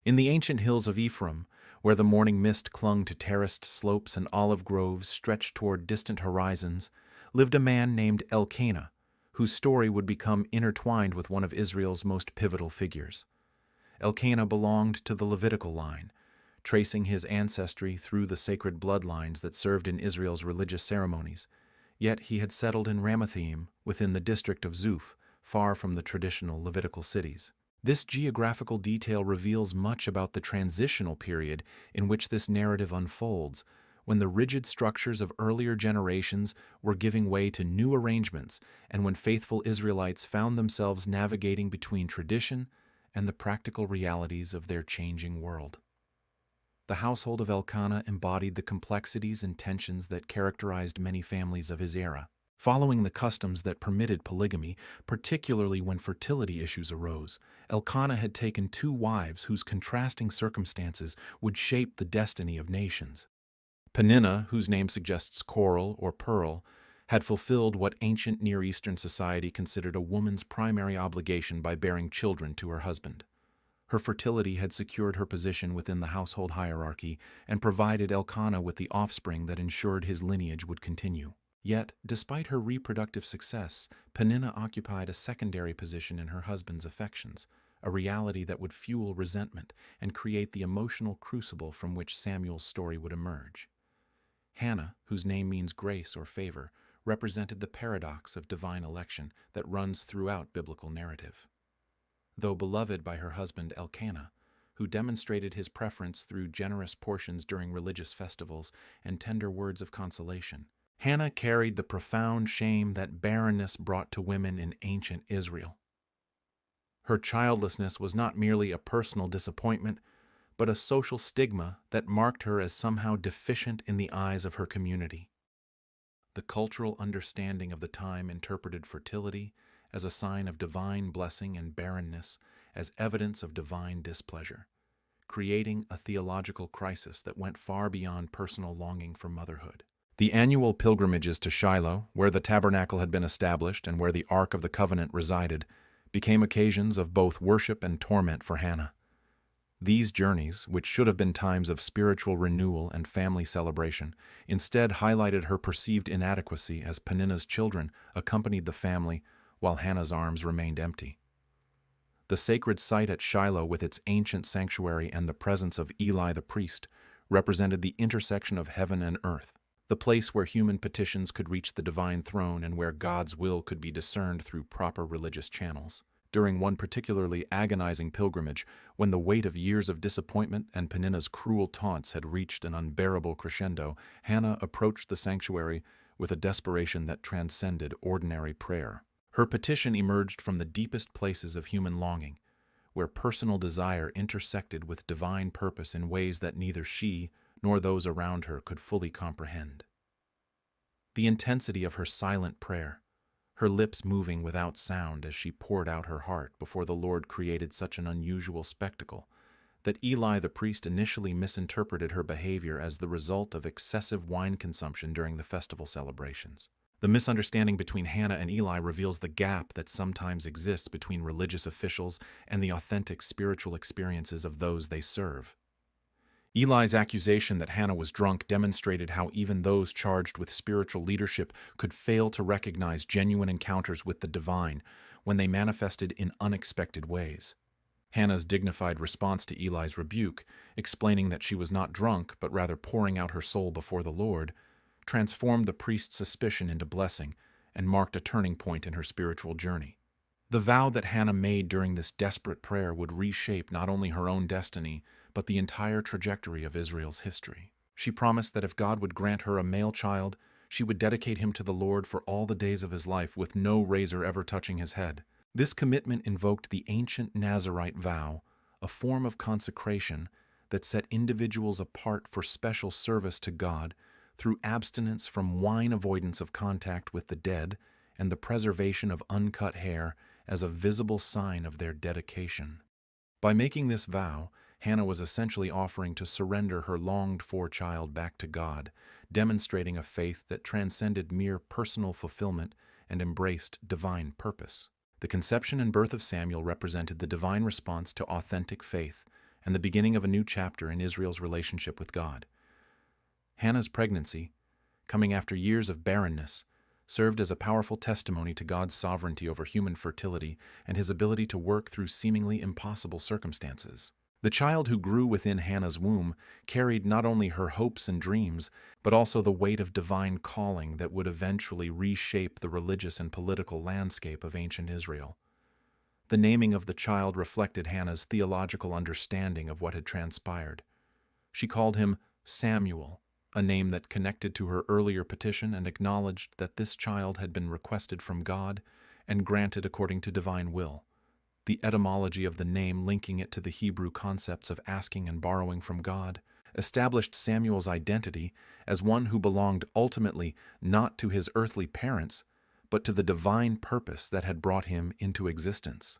In the ancient hills of Ephraim, where the morning mist clung to terraced slopes and olive groves stretched toward distant horizons, lived a man named Elkanah, whose story would become intertwined with one of Israel's most pivotal figures. Elkanah belonged to the Levitical line, tracing his ancestry through the sacred bloodlines that served in Israel's religious ceremonies. Yet he had settled in Ramathaim within the district of Zuph, far from the traditional Levitical cities. This geographical detail reveals much about the transitional period in which this narrative unfolds, when the rigid structures of earlier generations were giving way to new arrangements and when faithful Israelites found themselves navigating between tradition and the practical realities of their changing world. The household of Elkanah embodied the complexities and tensions that characterized many families of his era. Following the customs that permitted polygamy, particularly when fertility issues arose, Elkanah had taken two wives whose contrasting circumstances would shape the destiny of nations. Peninnah, whose name suggests coral or pearl, had fulfilled what ancient Near Eastern society considered a woman's primary obligation by bearing children to her husband. Her fertility had secured her position within the household hierarchy and provided Elkanah with the offspring that ensured his lineage would continue. Yet, despite her reproductive success, Peninnah occupied a secondary position in her husband's affections, a reality that would fuel resentment and create the emotional crucible from which Samuel's story would emerge. Hannah, whose name means grace or favor, represented the paradox of divine election that runs throughout biblical narrative. Though beloved by her husband Elkanah, who demonstrated his preference through generous portions during religious festivals and tender words of consolation, Hannah carried the profound shame that barrenness brought to women in ancient Israel. Her childlessness was not merely a personal disappointment, but a social stigma that marked her as somehow deficient in the eyes of her community. The cultural understanding of the time interpreted fertility as a sign of divine blessing and barrenness as evidence of divine displeasure, creating a theological crisis that went far beyond personal longing for motherhood. The annual pilgrimages to Shiloh, where the tabernacle had been established and where the Ark of the Covenant resided, became occasions of both worship and torment for Hannah. These journeys, which should have been times of spiritual renewal and family celebration, instead highlighted her perceived inadequacy as Peninnah's children accompanied the family while Hannah's arms remained empty. The sacred site at Shiloh, with its ancient sanctuary and the presence of Eli the priest, represented the intersection of heaven and earth, the place where human petitions could reach the divine throne and where God's will could be discerned through proper religious channels. During one particularly agonizing pilgrimage, when the weight of years of disappointment and Peninnah's cruel taunts had reached an unbearable crescendo, Hannah approached the sanctuary with a desperation that transcended ordinary prayer. Her petition emerged from the deepest places of human longing, where personal desire intersected with divine purpose in ways that neither she nor those around her could fully comprehend. The intensity of her silent prayer, her lips moving without sound as she poured out her heart before the Lord, created such an unusual spectacle that Eli the priest initially misinterpreted her behavior as the result of excessive wine consumption during the festival celebrations. The misunderstanding between Hannah and Eli reveals the gap that sometimes exists between religious officials and the authentic spiritual experiences of those they serve. Eli's accusation that Hannah was drunk demonstrated how even those charged with spiritual leadership could fail to recognize genuine encounters with the divine when they manifested in unexpected ways. Hannah's dignified response to Eli's rebuke, explaining that she was not drunk but rather pouring out her soul before the Lord, transformed the priest's suspicion into blessing and marked a turning point in her spiritual journey. The vow that Hannah made during this desperate prayer would reshape not only her own destiny, but the entire trajectory of Israel's history. She promised that if God would grant her a male child, she would dedicate him to the Lord for all the days of his life, with no razor ever touching his head. This commitment invoked the ancient Nazirite vow, a form of consecration that set individuals apart for special service to God through abstinence from wine, avoidance of contact with the dead, and the preservation of uncut hair as a visible sign of their dedication. By making this vow, Hannah was essentially offering to surrender her longed-for child back to God, demonstrating a faith that transcended mere personal fulfillment and embraced divine purpose. The conception and birth of Samuel represented the divine response to authentic faith and the beginning of a new chapter in Israel's relationship with God. Hannah's pregnancy, coming after years of barrenness, served as a powerful testimony to God's sovereignty over human fertility and his ability to work through seemingly impossible circumstances. The child who grew within Hannah's womb carried not only her hopes and dreams, but also the weight of divine calling that would eventually reshape the religious and political landscape of ancient Israel. The naming of the child reflected Hannah's theological understanding of what had transpired. She called him Samuel, a name that connected to her earlier petition and acknowledged that this child had been requested from God and granted according to divine will. The etymology of the name, linking it to the Hebrew concepts of asking and borrowing from God, established Samuel's identity as one who belonged ultimately not to his earthly parents, but to the divine purpose that had brought him into existence.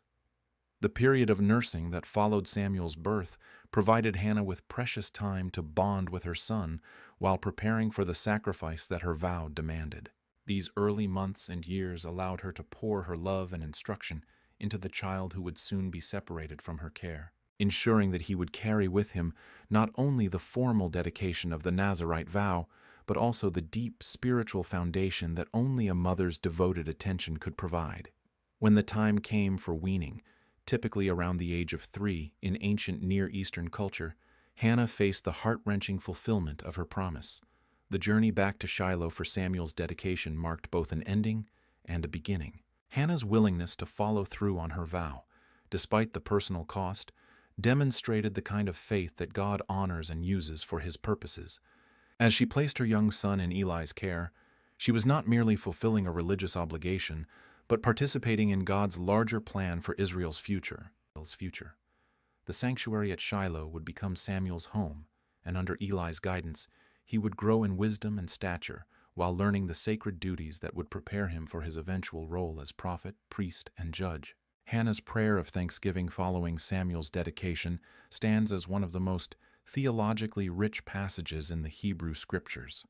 The period of nursing that followed Samuel's birth provided Hannah with precious time to bond with her son while preparing for the sacrifice that her vow demanded. These early months and years allowed her to pour her love and instruction into the child who would soon be separated from her care, ensuring that he would carry with him not only the formal dedication of the Nazirite vow, but also the deep spiritual foundation that only a mother's devoted attention could provide. When the time came for weaning, typically around the age of 3 in ancient Near Eastern culture, Hannah faced the heart-wrenching fulfillment of her promise. The journey back to Shiloh for Samuel's dedication marked both an ending and a beginning. Hannah's willingness to follow through on her vow, despite the personal cost, demonstrated the kind of faith that God honors and uses for his purposes. As she placed her young son in Eli's care, she was not merely fulfilling a religious obligation, but participating in God's larger plan for Israel's future. The sanctuary at Shiloh would become Samuel's home, and under Eli's guidance, he would grow in wisdom and stature while learning the sacred duties that would prepare him for his eventual role as prophet, priest, and judge. Hannah's prayer of thanksgiving following Samuel's dedication stands as one of the most theologically rich passages in the Hebrew Scriptures.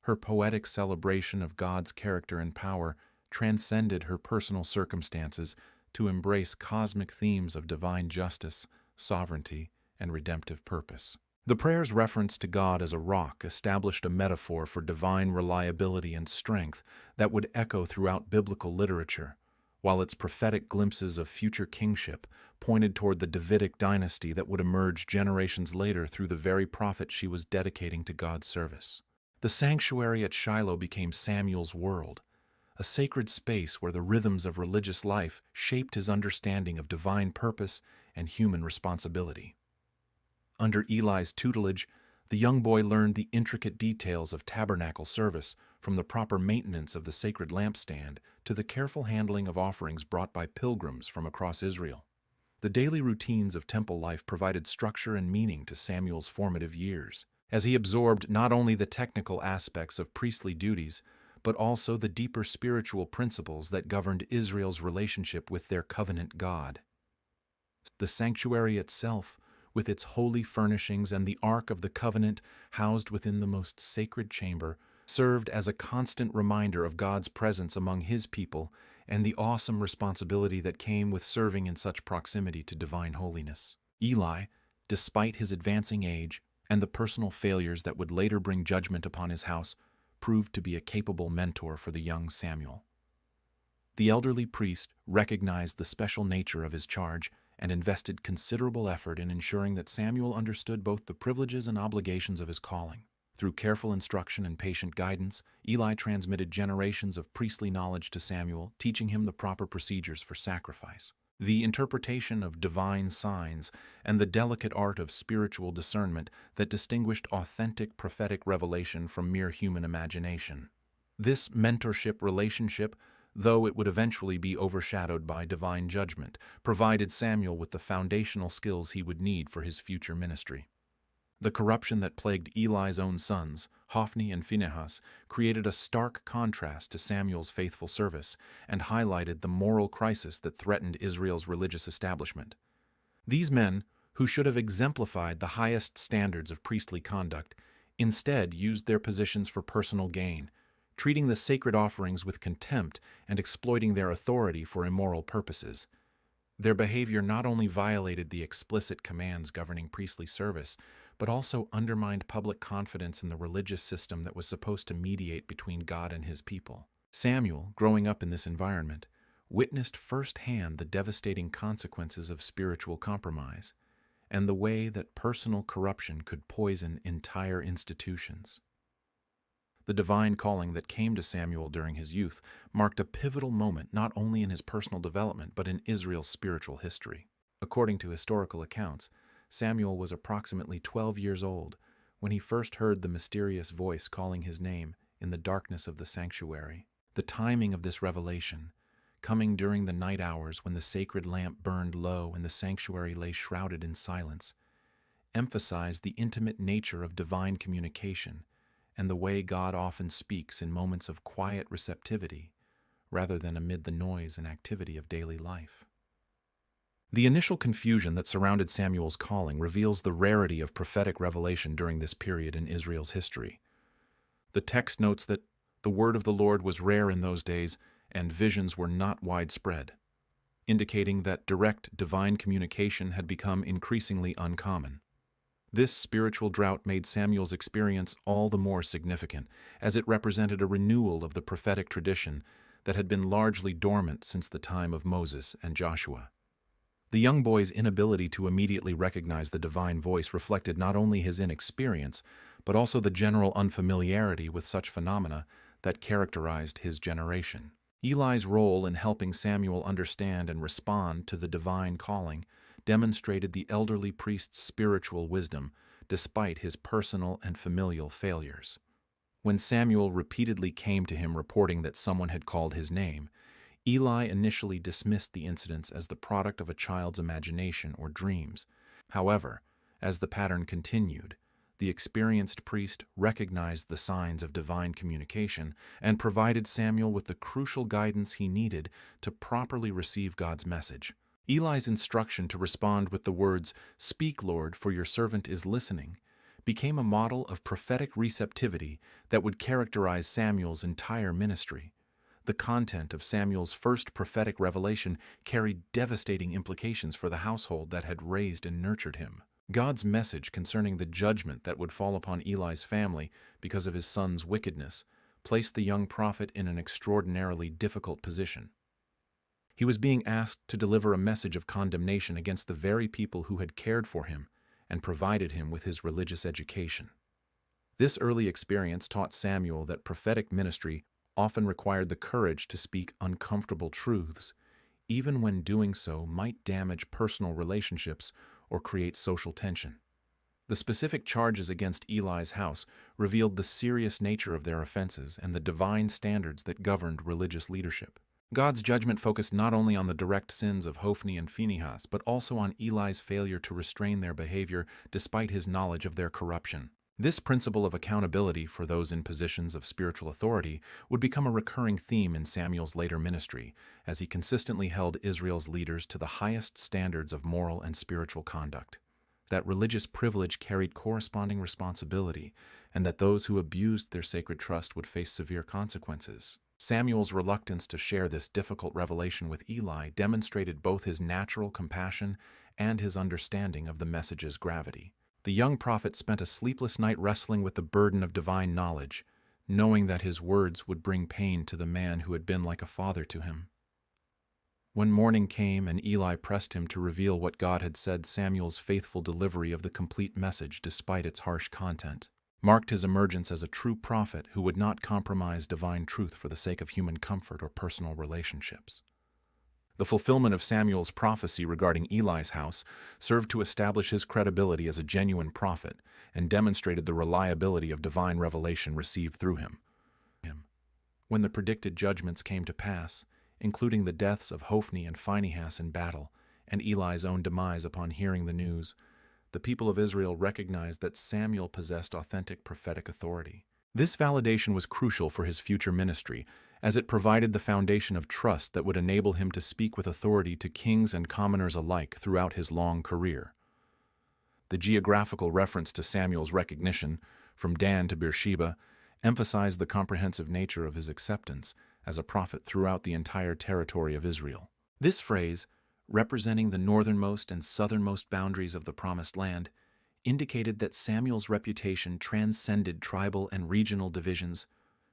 Her poetic celebration of God's character and power transcended her personal circumstances to embrace cosmic themes of divine justice, sovereignty, and redemptive purpose. The prayer's reference to God as a rock established a metaphor for divine reliability and strength that would echo throughout biblical literature, while its prophetic glimpses of future kingship pointed toward the Davidic dynasty that would emerge generations later through the very prophet she was dedicating to God's service. The sanctuary at Shiloh became Samuel's world, a sacred space where the rhythms of religious life shaped his understanding of divine purpose and human responsibility. Under Eli's tutelage, the young boy learned the intricate details of tabernacle service, from the proper maintenance of the sacred lampstand to the careful handling of offerings brought by pilgrims from across Israel. The daily routines of temple life provided structure and meaning to Samuel's formative years, as he absorbed not only the technical aspects of priestly duties, but also the deeper spiritual principles that governed Israel's relationship with their covenant God. The sanctuary itself, with its holy furnishings and the Ark of the Covenant housed within the most sacred chamber, served as a constant reminder of God's presence among his people and the awesome responsibility that came with serving in such proximity to divine holiness. Eli, despite his advancing age and the personal failures that would later bring judgment upon his house, proved to be a capable mentor for the young Samuel. The elderly priest recognized the special nature of his charge and invested considerable effort in ensuring that Samuel understood both the privileges and obligations of his calling. Through careful instruction and patient guidance, Eli transmitted generations of priestly knowledge to Samuel, teaching him the proper procedures for sacrifice, the interpretation of divine signs, and the delicate art of spiritual discernment that distinguished authentic prophetic revelation from mere human imagination. This mentorship relationship, though it would eventually be overshadowed by divine judgment, provided Samuel with the foundational skills he would need for his future ministry. The corruption that plagued Eli's own sons, Hophni and Phinehas, created a stark contrast to Samuel's faithful service and highlighted the moral crisis that threatened Israel's religious establishment. These men, who should have exemplified the highest standards of priestly conduct, instead used their positions for personal gain, treating the sacred offerings with contempt and exploiting their authority for immoral purposes. Their behavior not only violated the explicit commands governing priestly service, but also undermined public confidence in the religious system that was supposed to mediate between God and his people. Samuel, growing up in this environment, witnessed firsthand the devastating consequences of spiritual compromise and the way that personal corruption could poison entire institutions. The divine calling that came to Samuel during his youth marked a pivotal moment not only in his personal development but in Israel's spiritual history. According to historical accounts, Samuel was approximately 12 years old when he first heard the mysterious voice calling his name in the darkness of the sanctuary. The timing of this revelation, coming during the night hours when the sacred lamp burned low and the sanctuary lay shrouded in silence, emphasized the intimate nature of divine communication and the way God often speaks in moments of quiet receptivity rather than amid the noise and activity of daily life. The initial confusion that surrounded Samuel's calling reveals the rarity of prophetic revelation during this period in Israel's history. The text notes that the word of the Lord was rare in those days and visions were not widespread, indicating that direct divine communication had become increasingly uncommon. This spiritual drought made Samuel's experience all the more significant, as it represented a renewal of the prophetic tradition that had been largely dormant since the time of Moses and Joshua. The young boy's inability to immediately recognize the divine voice reflected not only his inexperience, but also the general unfamiliarity with such phenomena that characterized his generation. Eli's role in helping Samuel understand and respond to the divine calling demonstrated the elderly priest's spiritual wisdom despite his personal and familial failures. When Samuel repeatedly came to him reporting that someone had called his name, Eli initially dismissed the incidents as the product of a child's imagination or dreams. However, as the pattern continued, the experienced priest recognized the signs of divine communication and provided Samuel with the crucial guidance he needed to properly receive God's message. Eli's instruction to respond with the words, "Speak, Lord, for your servant is listening," became a model of prophetic receptivity that would characterize Samuel's entire ministry. The content of Samuel's first prophetic revelation carried devastating implications for the household that had raised and nurtured him. God's message concerning the judgment that would fall upon Eli's family because of his son's wickedness placed the young prophet in an extraordinarily difficult position. He was being asked to deliver a message of condemnation against the very people who had cared for him and provided him with his religious education. This early experience taught Samuel that prophetic ministry often required the courage to speak uncomfortable truths, even when doing so might damage personal relationships or create social tension. The specific charges against Eli's house revealed the serious nature of their offenses and the divine standards that governed religious leadership. God's judgment focused not only on the direct sins of Hophni and Phinehas, but also on Eli's failure to restrain their behavior despite his knowledge of their corruption. This principle of accountability for those in positions of spiritual authority would become a recurring theme in Samuel's later ministry, as he consistently held Israel's leaders to the highest standards of moral and spiritual conduct. That religious privilege carried corresponding responsibility, and that those who abused their sacred trust would face severe consequences. Samuel's reluctance to share this difficult revelation with Eli demonstrated both his natural compassion and his understanding of the message's gravity. The young prophet spent a sleepless night wrestling with the burden of divine knowledge, knowing that his words would bring pain to the man who had been like a father to him. When morning came and Eli pressed him to reveal what God had said, Samuel's faithful delivery of the complete message, despite its harsh content, marked his emergence as a true prophet who would not compromise divine truth for the sake of human comfort or personal relationships. The fulfillment of Samuel's prophecy regarding Eli's house served to establish his credibility as a genuine prophet and demonstrated the reliability of divine revelation received through him. When the predicted judgments came to pass, including the deaths of Hophni and Phinehas in battle and Eli's own demise upon hearing the news, the people of Israel recognized that Samuel possessed authentic prophetic authority. This validation was crucial for his future ministry, as it provided the foundation of trust that would enable him to speak with authority to kings and commoners alike throughout his long career. The geographical reference to Samuel's recognition, from Dan to Beersheba, emphasized the comprehensive nature of his acceptance as a prophet throughout the entire territory of Israel. This phrase, representing the northernmost and southernmost boundaries of the Promised Land, indicated that Samuel's reputation transcended tribal and regional divisions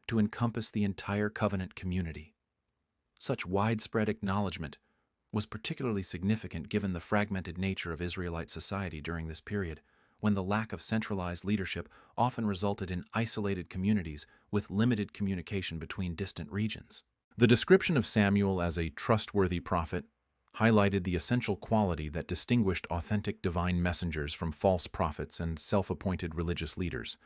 to encompass the entire covenant community. Such widespread acknowledgement was particularly significant given the fragmented nature of Israelite society during this period, when the lack of centralized leadership often resulted in isolated communities with limited communication between distant regions. The description of Samuel as a trustworthy prophet highlighted the essential quality that distinguished authentic divine messengers from false prophets and self-appointed religious leaders.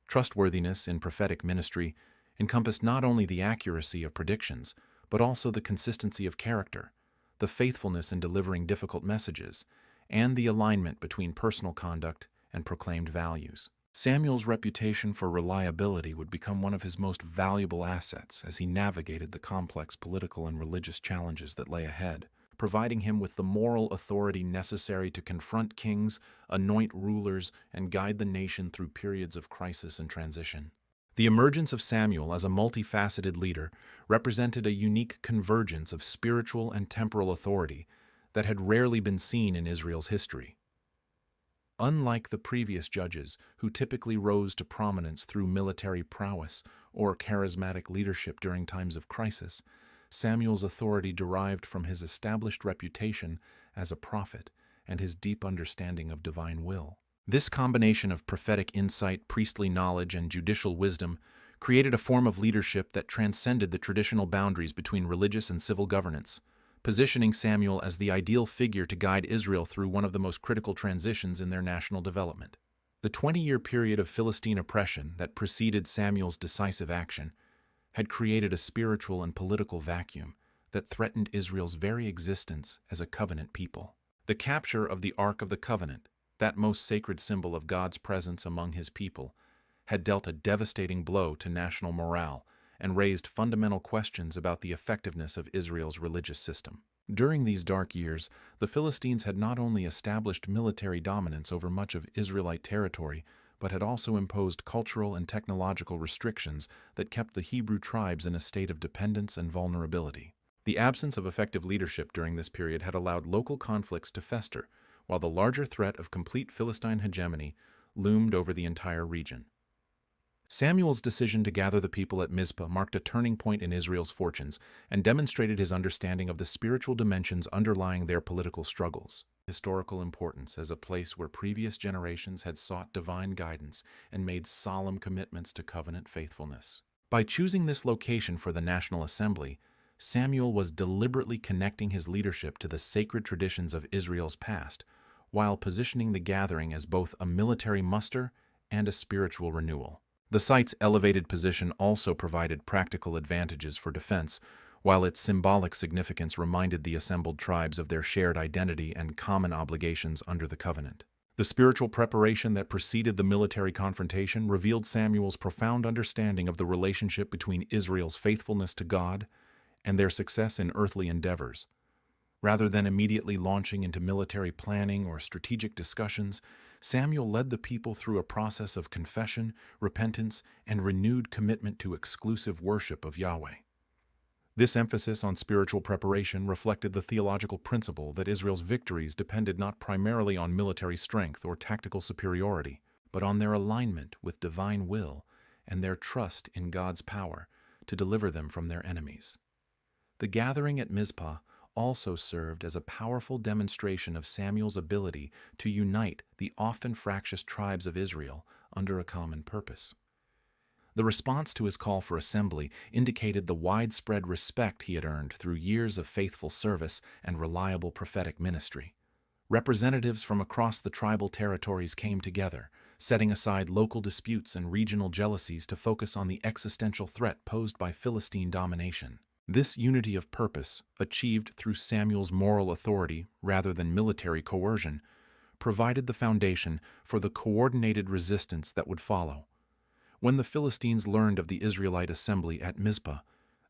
Trustworthiness in prophetic ministry encompassed not only the accuracy of predictions, but also the consistency of character, the faithfulness in delivering difficult messages, and the alignment between personal conduct and proclaimed values. Samuel's reputation for reliability would become one of his most valuable assets as he navigated the complex political and religious challenges that lay ahead, providing him with the moral authority necessary to confront kings, anoint rulers, and guide the nation through periods of crisis and transition. The emergence of Samuel as a multifaceted leader represented a unique convergence of spiritual and temporal authority that had rarely been seen in Israel's history. Unlike the previous judges, who typically rose to prominence through military prowess or charismatic leadership during times of crisis, Samuel's authority derived from his established reputation as a prophet and his deep understanding of divine will. This combination of prophetic insight, priestly knowledge, and judicial wisdom created a form of leadership that transcended the traditional boundaries between religious and civil governance, positioning Samuel as the ideal figure to guide Israel through one of the most critical transitions in their national development. The 20-year period of Philistine oppression that preceded Samuel's decisive action had created a spiritual and political vacuum that threatened Israel's very existence as a covenant people. The capture of the Ark of the Covenant, that most sacred symbol of God's presence among his people, had dealt a devastating blow to national morale and raised fundamental questions about the effectiveness of Israel's religious system. During these dark years, the Philistines had not only established military dominance over much of Israelite territory, but had also imposed cultural and technological restrictions that kept the Hebrew tribes in a state of dependence and vulnerability. The absence of effective leadership during this period had allowed local conflicts to fester, while the larger threat of complete Philistine hegemony loomed over the entire region. Samuel's decision to gather the people at Mizpah marked a turning point in Israel's fortunes and demonstrated his understanding of the spiritual dimensions underlying their political struggles. Historical importance as a place where previous generations had sought divine guidance and made solemn commitments to covenant faithfulness. By choosing this location for the National Assembly, Samuel was deliberately connecting his leadership to the sacred traditions of Israel's past, while positioning the gathering as both a military muster and a spiritual renewal. The site's elevated position also provided practical advantages for defense, while its symbolic significance reminded the assembled tribes of their shared identity and common obligations under the covenant. The spiritual preparation that preceded the military confrontation revealed Samuel's profound understanding of the relationship between Israel's faithfulness to God and their success in earthly endeavors. Rather than immediately launching into military planning or strategic discussions, Samuel led the people through a process of confession, repentance, and renewed commitment to exclusive worship of Yahweh. This emphasis on spiritual preparation reflected the theological principle that Israel's victories depended not primarily on military strength or tactical superiority, but on their alignment with divine will and their trust in God's power to deliver them from their enemies. The gathering at Mizpah also served as a powerful demonstration of Samuel's ability to unite the often fractious tribes of Israel under a common purpose. The response to his call for assembly indicated the widespread respect he had earned through years of faithful service and reliable prophetic ministry. Representatives from across the tribal territories came together, setting aside local disputes and regional jealousies to focus on the existential threat posed by Philistine domination. This unity of purpose, achieved through Samuel's moral authority rather than military coercion, provided the foundation for the coordinated resistance that would follow. When the Philistines learned of the Israelite assembly at Mizpah,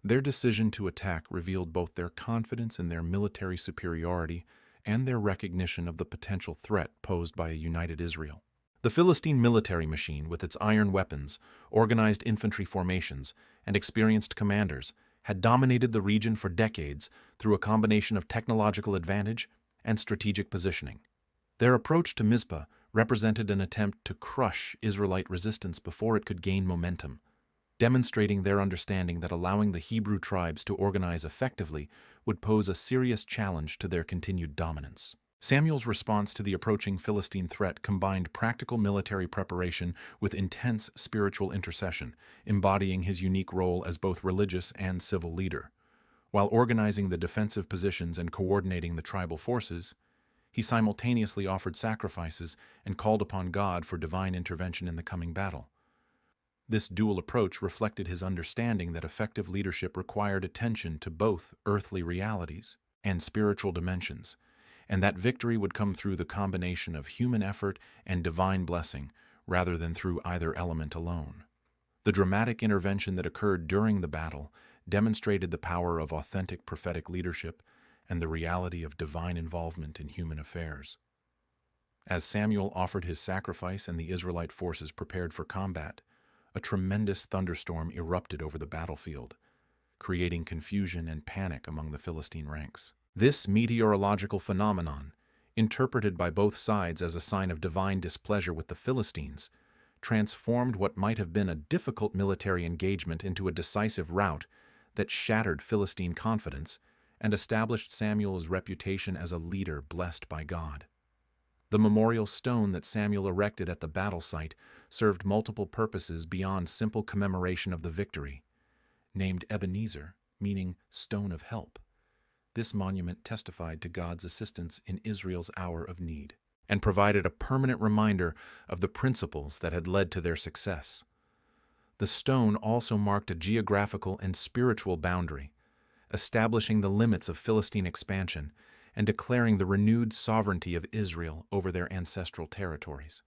their decision to attack revealed both their confidence in their military superiority and their recognition of the potential threat posed by a united Israel. The Philistine military machine, with its iron weapons, organized infantry formations, and experienced commanders, had dominated the region for decades through a combination of technological advantage and strategic positioning. Their approach to Mizpah represented an attempt to crush Israelite resistance before it could gain momentum, demonstrating their understanding that allowing the Hebrew tribes to organize effectively would pose a serious challenge to their continued dominance. Samuel's response to the approaching Philistine threat combined practical military preparation with intense spiritual intercession, embodying his unique role as both religious and civil leader. While organizing the defensive positions and coordinating the tribal forces, he simultaneously offered sacrifices and called upon God for divine intervention in the coming battle. This dual approach reflected his understanding that effective leadership required attention to both earthly realities and spiritual dimensions, and that victory would come through the combination of human effort and divine blessing rather than through either element alone. The dramatic intervention that occurred during the battle demonstrated the power of authentic prophetic leadership and the reality of divine involvement in human affairs. As Samuel offered his sacrifice and the Israelite forces prepared for combat, a tremendous thunderstorm erupted over the battlefield, creating confusion and panic among the Philistine ranks. This meteorological phenomenon, interpreted by both sides as a sign of divine displeasure with the Philistines, transformed what might have been a difficult military engagement into a decisive rout that shattered Philistine confidence and established Samuel's reputation as a leader blessed by God. The memorial stone that Samuel erected at the battle site served multiple purposes beyond simple commemoration of the victory. Named Ebenezer, meaning stone of help, this monument testified to God's assistance in Israel's hour of need and provided a permanent reminder of the principles that had led to their success. The stone also marked a geographical and spiritual boundary, establishing the limits of Philistine expansion and declaring the renewed sovereignty of Israel over their ancestral territories.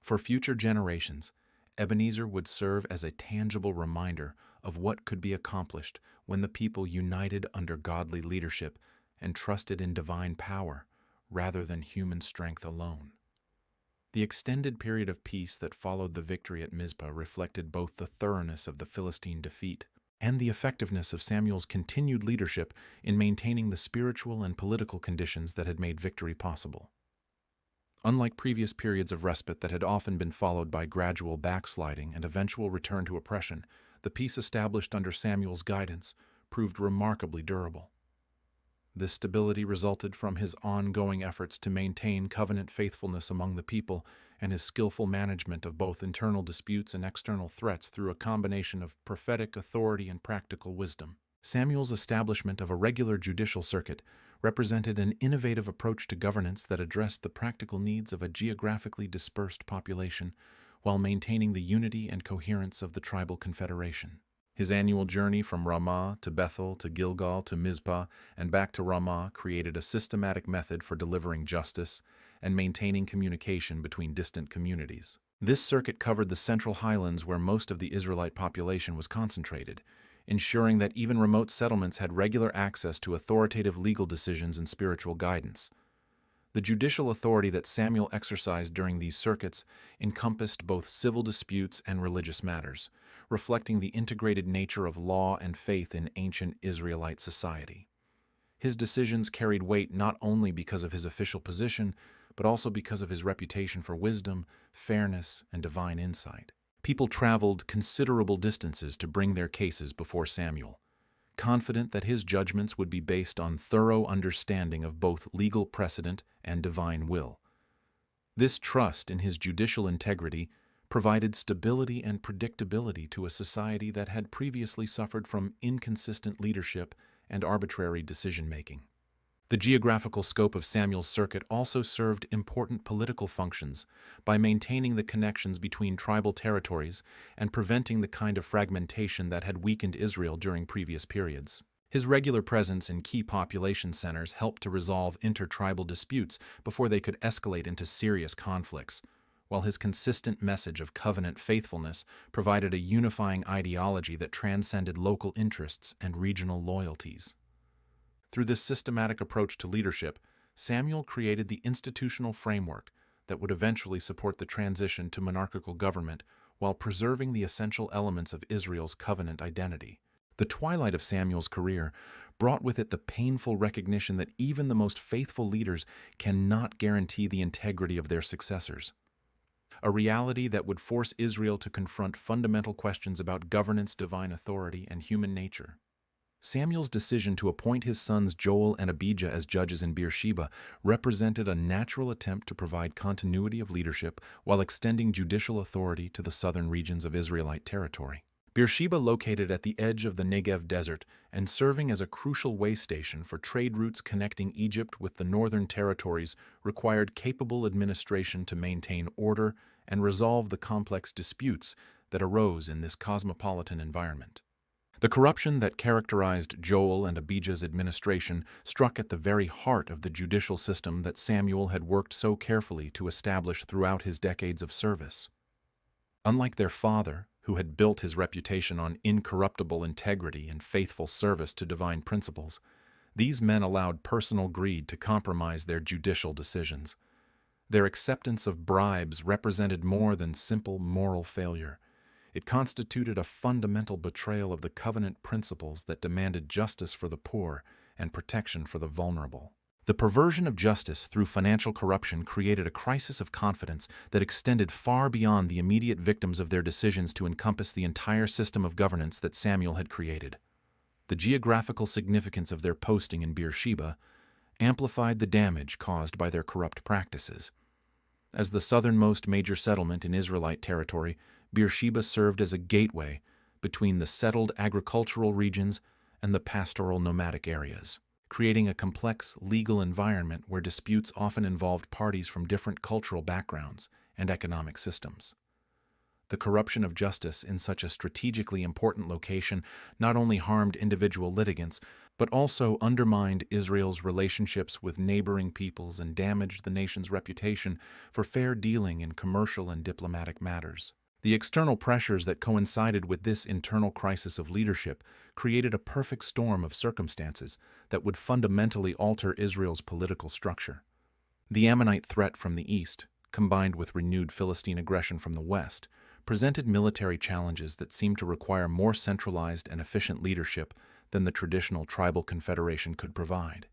For future generations, Ebenezer would serve as a tangible reminder of what could be accomplished when the people united under godly leadership and trusted in divine power rather than human strength alone. The extended period of peace that followed the victory at Mizpah reflected both the thoroughness of the Philistine defeat and the effectiveness of Samuel's continued leadership in maintaining the spiritual and political conditions that had made victory possible. Unlike previous periods of respite that had often been followed by gradual backsliding and eventual return to oppression, the peace established under Samuel's guidance proved remarkably durable. This stability resulted from his ongoing efforts to maintain covenant faithfulness among the people and his skillful management of both internal disputes and external threats through a combination of prophetic authority and practical wisdom. Samuel's establishment of a regular judicial circuit represented an innovative approach to governance that addressed the practical needs of a geographically dispersed population while maintaining the unity and coherence of the tribal confederation. His annual journey from Ramah to Bethel to Gilgal to Mizpah and back to Ramah created a systematic method for delivering justice and maintaining communication between distant communities. This circuit covered the Central Highlands where most of the Israelite population was concentrated, ensuring that even remote settlements had regular access to authoritative legal decisions and spiritual guidance. The judicial authority that Samuel exercised during these circuits encompassed both civil disputes and religious matters, reflecting the integrated nature of law and faith in ancient Israelite society. His decisions carried weight not only because of his official position, but also because of his reputation for wisdom, fairness, and divine insight. People traveled considerable distances to bring their cases before Samuel, confident that his judgments would be based on thorough understanding of both legal precedent and divine will. This trust in his judicial integrity provided stability and predictability to a society that had previously suffered from inconsistent leadership and arbitrary decision-making. The geographical scope of Samuel's circuit also served important political functions by maintaining the connections between tribal territories and preventing the kind of fragmentation that had weakened Israel during previous periods. His regular presence in key population centers helped to resolve intertribal disputes before they could escalate into serious conflicts, while his consistent message of covenant faithfulness provided a unifying ideology that transcended local interests and regional loyalties. Through this systematic approach to leadership, Samuel created the institutional framework that would eventually support the transition to monarchical government while preserving the essential elements of Israel's covenant identity. The twilight of Samuel's career brought with it the painful recognition that even the most faithful leaders cannot guarantee the integrity of their successors, a reality that would force Israel to confront fundamental questions about governance, divine authority, and human nature. Samuel's decision to appoint his sons Joel and Abijah as judges in Beersheba represented a natural attempt to provide continuity of leadership while extending judicial authority to the southern regions of Israelite territory. Beersheba, located at the edge of the Negev desert and serving as a crucial way station for trade routes connecting Egypt with the northern territories, required capable administration to maintain order and resolve the complex disputes that arose in this cosmopolitan environment. The corruption that characterized Joel and Abijah's administration struck at the very heart of the judicial system that Samuel had worked so carefully to establish throughout his decades of service. Unlike their father, who had built his reputation on incorruptible integrity and faithful service to divine principles, these men allowed personal greed to compromise their judicial decisions. Their acceptance of bribes represented more than simple moral failure. It constituted a fundamental betrayal of the covenant principles that demanded justice for the poor and protection for the vulnerable. The perversion of justice through financial corruption created a crisis of confidence that extended far beyond the immediate victims of their decisions to encompass the entire system of governance that Samuel had created. The geographical significance of their posting in Beersheba amplified the damage caused by their corrupt practices. As the southernmost major settlement in Israelite territory, Beersheba served as a gateway between the settled agricultural regions and the pastoral nomadic areas, creating a complex legal environment where disputes often involved parties from different cultural backgrounds and economic systems. The corruption of justice in such a strategically important location not only harmed individual litigants, but also undermined Israel's relationships with neighboring peoples and damaged the nation's reputation for fair dealing in commercial and diplomatic matters. The external pressures that coincided with this internal crisis of leadership created a perfect storm of circumstances that would fundamentally alter Israel's political structure. The Ammonite threat from the east, combined with renewed Philistine aggression from the west, presented military challenges that seemed to require more centralized and efficient leadership than the traditional tribal confederation could provide.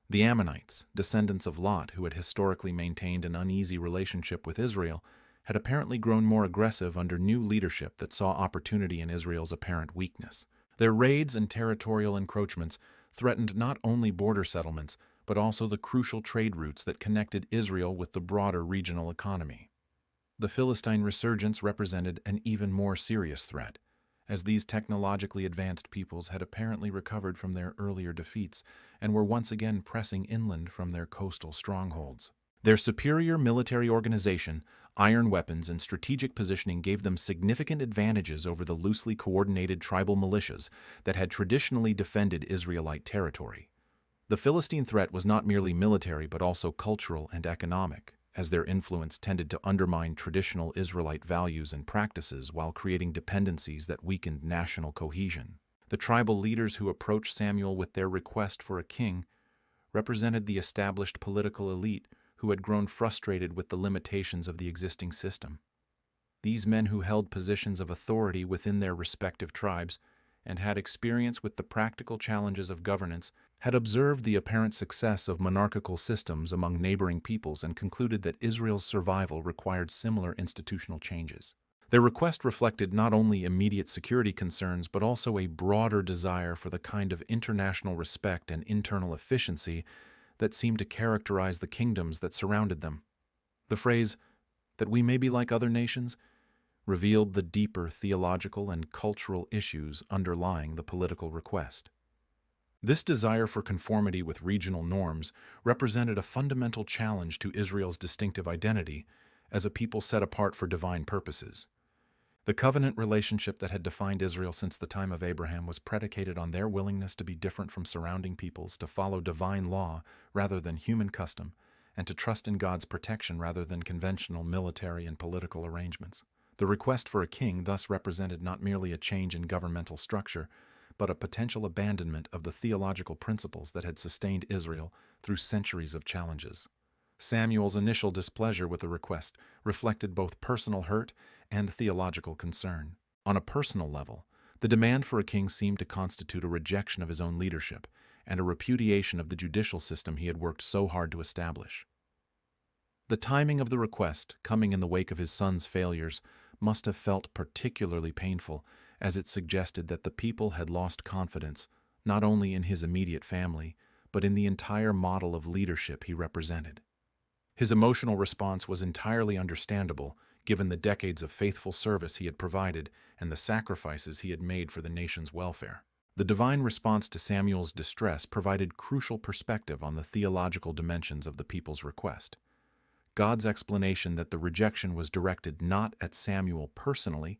The Ammonites, descendants of Lot who had historically maintained an uneasy relationship with Israel, had apparently grown more aggressive under new leadership that saw opportunity in Israel's apparent weakness. Their raids and territorial encroachments threatened not only border settlements, but also the crucial trade routes that connected Israel with the broader regional economy. The Philistine resurgence represented an even more serious threat, as these technologically advanced peoples had apparently recovered from their earlier defeats and were once again pressing inland from their coastal strongholds. Their superior military organization, iron weapons, and strategic positioning gave them significant advantages over the loosely coordinated tribal militias that had traditionally defended Israelite territory. The Philistine threat was not merely military but also cultural and economic, as their influence tended to undermine traditional Israelite values and practices while creating dependencies that weakened national cohesion. The tribal leaders who approached Samuel with their request for a king represented the established political elite who had grown frustrated with the limitations of the existing system. These men, who held positions of authority within their respective tribes and had experience with the practical challenges of governance, had observed the apparent success of monarchical systems among neighboring peoples and concluded that Israel's survival required similar institutional changes. Their request reflected not only immediate security concerns but also a broader desire for the kind of international respect and internal efficiency that seemed to characterize the kingdoms that surrounded them. The phrase, "that we may be like other nations," revealed the deeper theological and cultural issues underlying the political request. This desire for conformity with regional norms represented a fundamental challenge to Israel's distinctive identity as a people set apart for divine purposes. The covenant relationship that had defined Israel since the time of Abraham was predicated on their willingness to be different from surrounding peoples, to follow divine law rather than human custom, and to trust in God's protection rather than conventional military and political arrangements. The request for a king thus represented not merely a change in governmental structure, but a potential abandonment of the theological principles that had sustained Israel through centuries of challenges. Samuel's initial displeasure with the request reflected both personal hurt and theological concern. On a personal level, The demand for a king seemed to constitute a rejection of his own leadership and a repudiation of the judicial system he had worked so hard to establish. The timing of the request, coming in the wake of his son's failures, must have felt particularly painful, as it suggested that the people had lost confidence not only in his immediate family, but in the entire model of leadership he represented. His emotional response was entirely understandable, given the decades of faithful service he had provided and the sacrifices he had made for the nation's welfare. The divine response to Samuel's distress provided crucial perspective on the theological dimensions of the people's request. God's explanation that the rejection was directed not at Samuel personally,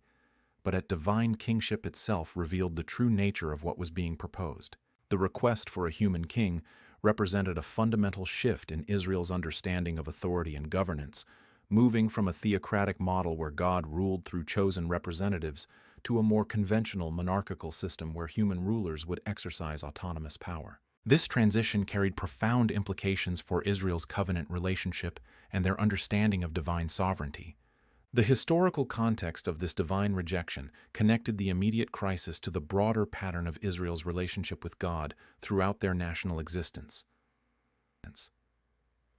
but at divine kingship itself revealed the true nature of what was being proposed. The request for a human king represented a fundamental shift in Israel's understanding of authority and governance, moving from a theocratic model where God ruled through chosen representatives to a more conventional monarchical system where human rulers would exercise autonomous power. This transition carried profound implications for Israel's covenant relationship and their understanding of divine sovereignty. The historical context of this divine rejection connected the immediate crisis to the broader pattern of Israel's relationship with God throughout their national existence.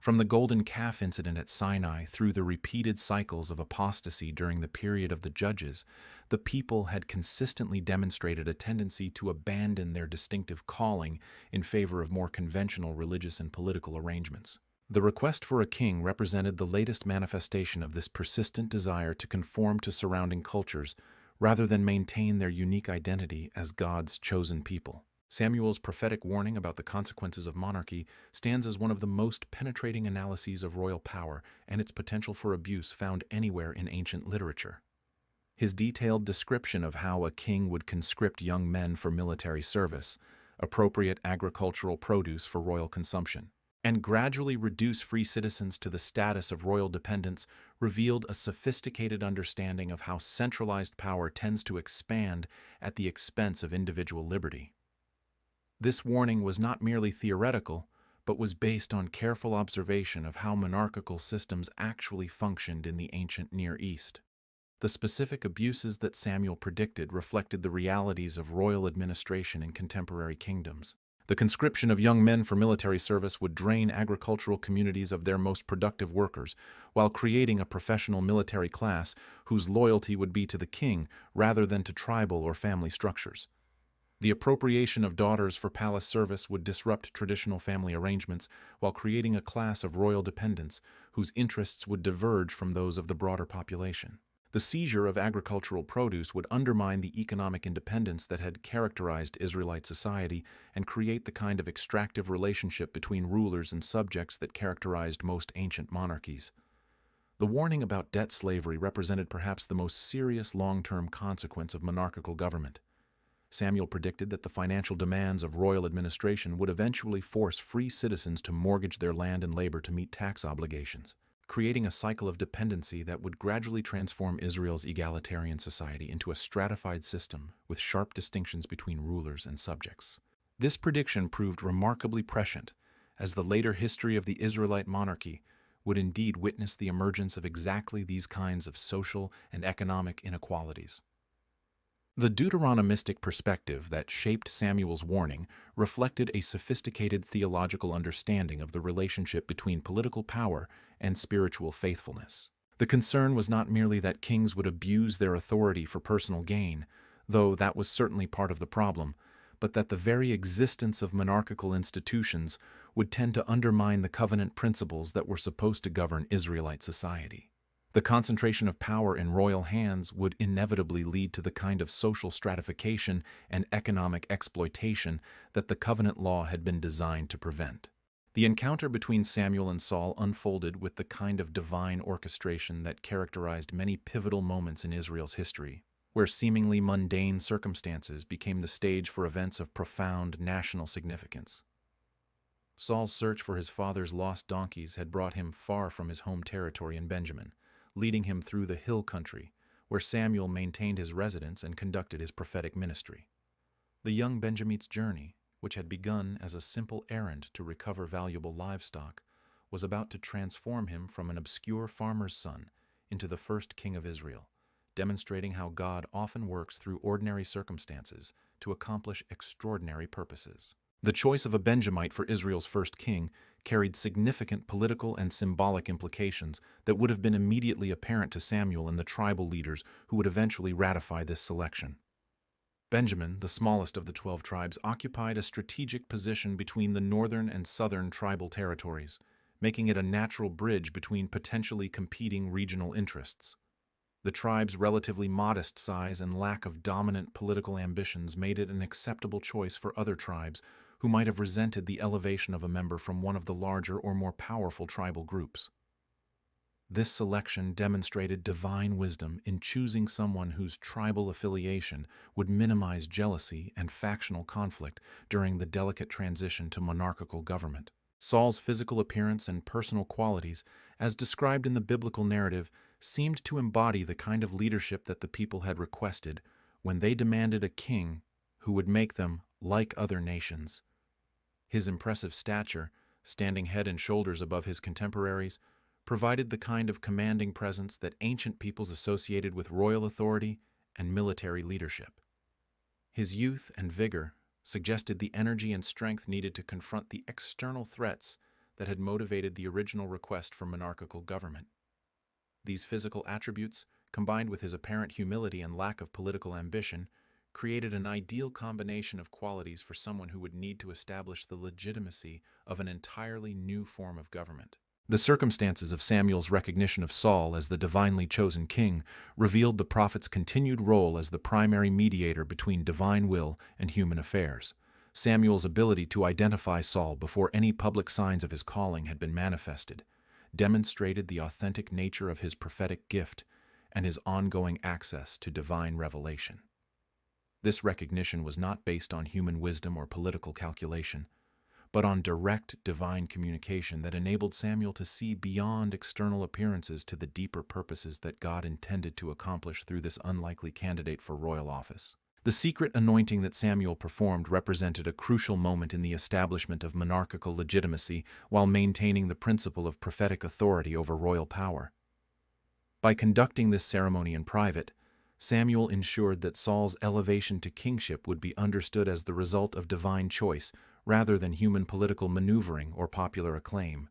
From the golden calf incident at Sinai through the repeated cycles of apostasy during the period of the Judges, the people had consistently demonstrated a tendency to abandon their distinctive calling in favor of more conventional religious and political arrangements. The request for a king represented the latest manifestation of this persistent desire to conform to surrounding cultures rather than maintain their unique identity as God's chosen people. Samuel's prophetic warning about the consequences of monarchy stands as one of the most penetrating analyses of royal power and its potential for abuse found anywhere in ancient literature. His detailed description of how a king would conscript young men for military service, appropriate agricultural produce for royal consumption, and gradually reduce free citizens to the status of royal dependents revealed a sophisticated understanding of how centralized power tends to expand at the expense of individual liberty. This warning was not merely theoretical, but was based on careful observation of how monarchical systems actually functioned in the ancient Near East. The specific abuses that Samuel predicted reflected the realities of royal administration in contemporary kingdoms. The conscription of young men for military service would drain agricultural communities of their most productive workers, while creating a professional military class whose loyalty would be to the king rather than to tribal or family structures. The appropriation of daughters for palace service would disrupt traditional family arrangements while creating a class of royal dependents whose interests would diverge from those of the broader population. The seizure of agricultural produce would undermine the economic independence that had characterized Israelite society and create the kind of extractive relationship between rulers and subjects that characterized most ancient monarchies. The warning about debt slavery represented perhaps the most serious long-term consequence of monarchical government. Samuel predicted that the financial demands of royal administration would eventually force free citizens to mortgage their land and labor to meet tax obligations, creating a cycle of dependency that would gradually transform Israel's egalitarian society into a stratified system with sharp distinctions between rulers and subjects. This prediction proved remarkably prescient, as the later history of the Israelite monarchy would indeed witness the emergence of exactly these kinds of social and economic inequalities. The Deuteronomistic perspective that shaped Samuel's warning reflected a sophisticated theological understanding of the relationship between political power and spiritual faithfulness. The concern was not merely that kings would abuse their authority for personal gain, though that was certainly part of the problem, but that the very existence of monarchical institutions would tend to undermine the covenant principles that were supposed to govern Israelite society. The concentration of power in royal hands would inevitably lead to the kind of social stratification and economic exploitation that the covenant law had been designed to prevent. The encounter between Samuel and Saul unfolded with the kind of divine orchestration that characterized many pivotal moments in Israel's history, where seemingly mundane circumstances became the stage for events of profound national significance. Saul's search for his father's lost donkeys had brought him far from his home territory in Benjamin, leading him through the hill country, where Samuel maintained his residence and conducted his prophetic ministry. The young Benjamin's journey, which had begun as a simple errand to recover valuable livestock, was about to transform him from an obscure farmer's son into the first king of Israel, demonstrating how God often works through ordinary circumstances to accomplish extraordinary purposes. The choice of a Benjamite for Israel's first king carried significant political and symbolic implications that would have been immediately apparent to Samuel and the tribal leaders who would eventually ratify this selection. Benjamin, the smallest of the 12 tribes, occupied a strategic position between the northern and southern tribal territories, making it a natural bridge between potentially competing regional interests. The tribe's relatively modest size and lack of dominant political ambitions made it an acceptable choice for other tribes who might have resented the elevation of a member from one of the larger or more powerful tribal groups. This selection demonstrated divine wisdom in choosing someone whose tribal affiliation would minimize jealousy and factional conflict during the delicate transition to monarchical government. Saul's physical appearance and personal qualities, as described in the biblical narrative, seemed to embody the kind of leadership that the people had requested when they demanded a king who would make them like other nations. His impressive stature, standing head and shoulders above his contemporaries, provided the kind of commanding presence that ancient peoples associated with royal authority and military leadership. His youth and vigor suggested the energy and strength needed to confront the external threats that had motivated the original request for monarchical government. These physical attributes, combined with his apparent humility and lack of political ambition, created an ideal combination of qualities for someone who would need to establish the legitimacy of an entirely new form of government. The circumstances of Samuel's recognition of Saul as the divinely chosen king revealed the prophet's continued role as the primary mediator between divine will and human affairs. Samuel's ability to identify Saul before any public signs of his calling had been manifested demonstrated the authentic nature of his prophetic gift and his ongoing access to divine revelation. This recognition was not based on human wisdom or political calculation, but on direct divine communication that enabled Samuel to see beyond external appearances to the deeper purposes that God intended to accomplish through this unlikely candidate for royal office. The secret anointing that Samuel performed represented a crucial moment in the establishment of monarchical legitimacy while maintaining the principle of prophetic authority over royal power. By conducting this ceremony in private, Samuel ensured that Saul's elevation to kingship would be understood as the result of divine choice rather than human political maneuvering or popular acclaim.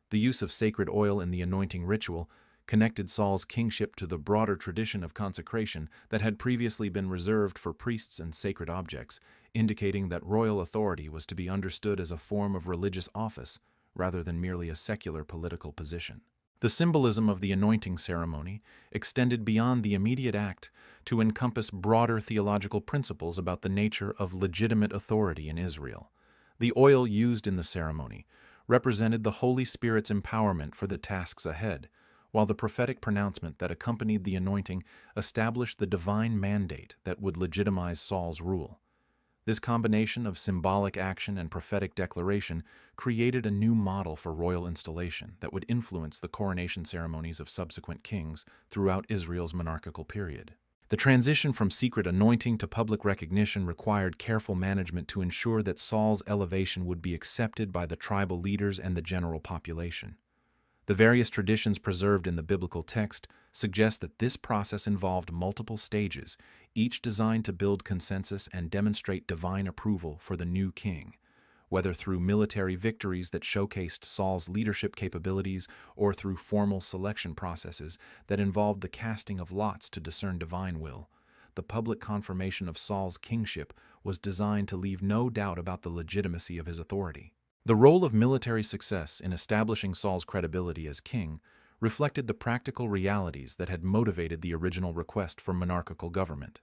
The use of sacred oil in the anointing ritual connected Saul's kingship to the broader tradition of consecration that had previously been reserved for priests and sacred objects, indicating that royal authority was to be understood as a form of religious office rather than merely a secular political position. The symbolism of the anointing ceremony extended beyond the immediate act to encompass broader theological principles about the nature of legitimate authority in Israel. The oil used in the ceremony represented the Holy Spirit's empowerment for the tasks ahead, while the prophetic pronouncement that accompanied the anointing established the divine mandate that would legitimize Saul's rule. This combination of symbolic action and prophetic declaration created a new model for royal installation that would influence the coronation ceremonies of subsequent kings throughout Israel's monarchical period. The transition from secret anointing to public recognition required careful management to ensure that Saul's elevation would be accepted by the tribal leaders and the general population. The various traditions preserved in the biblical text suggest that this process involved multiple stages, each designed to build consensus and demonstrate divine approval for the new king. Whether through military victories that showcased Saul's leadership capabilities or through formal selection processes that involved the casting of lots to discern divine will, the public confirmation of Saul's kingship was designed to leave no doubt about the legitimacy of his authority. The role of military success in establishing Saul's credibility as king reflected the practical realities that had motivated the original request for monarchical government.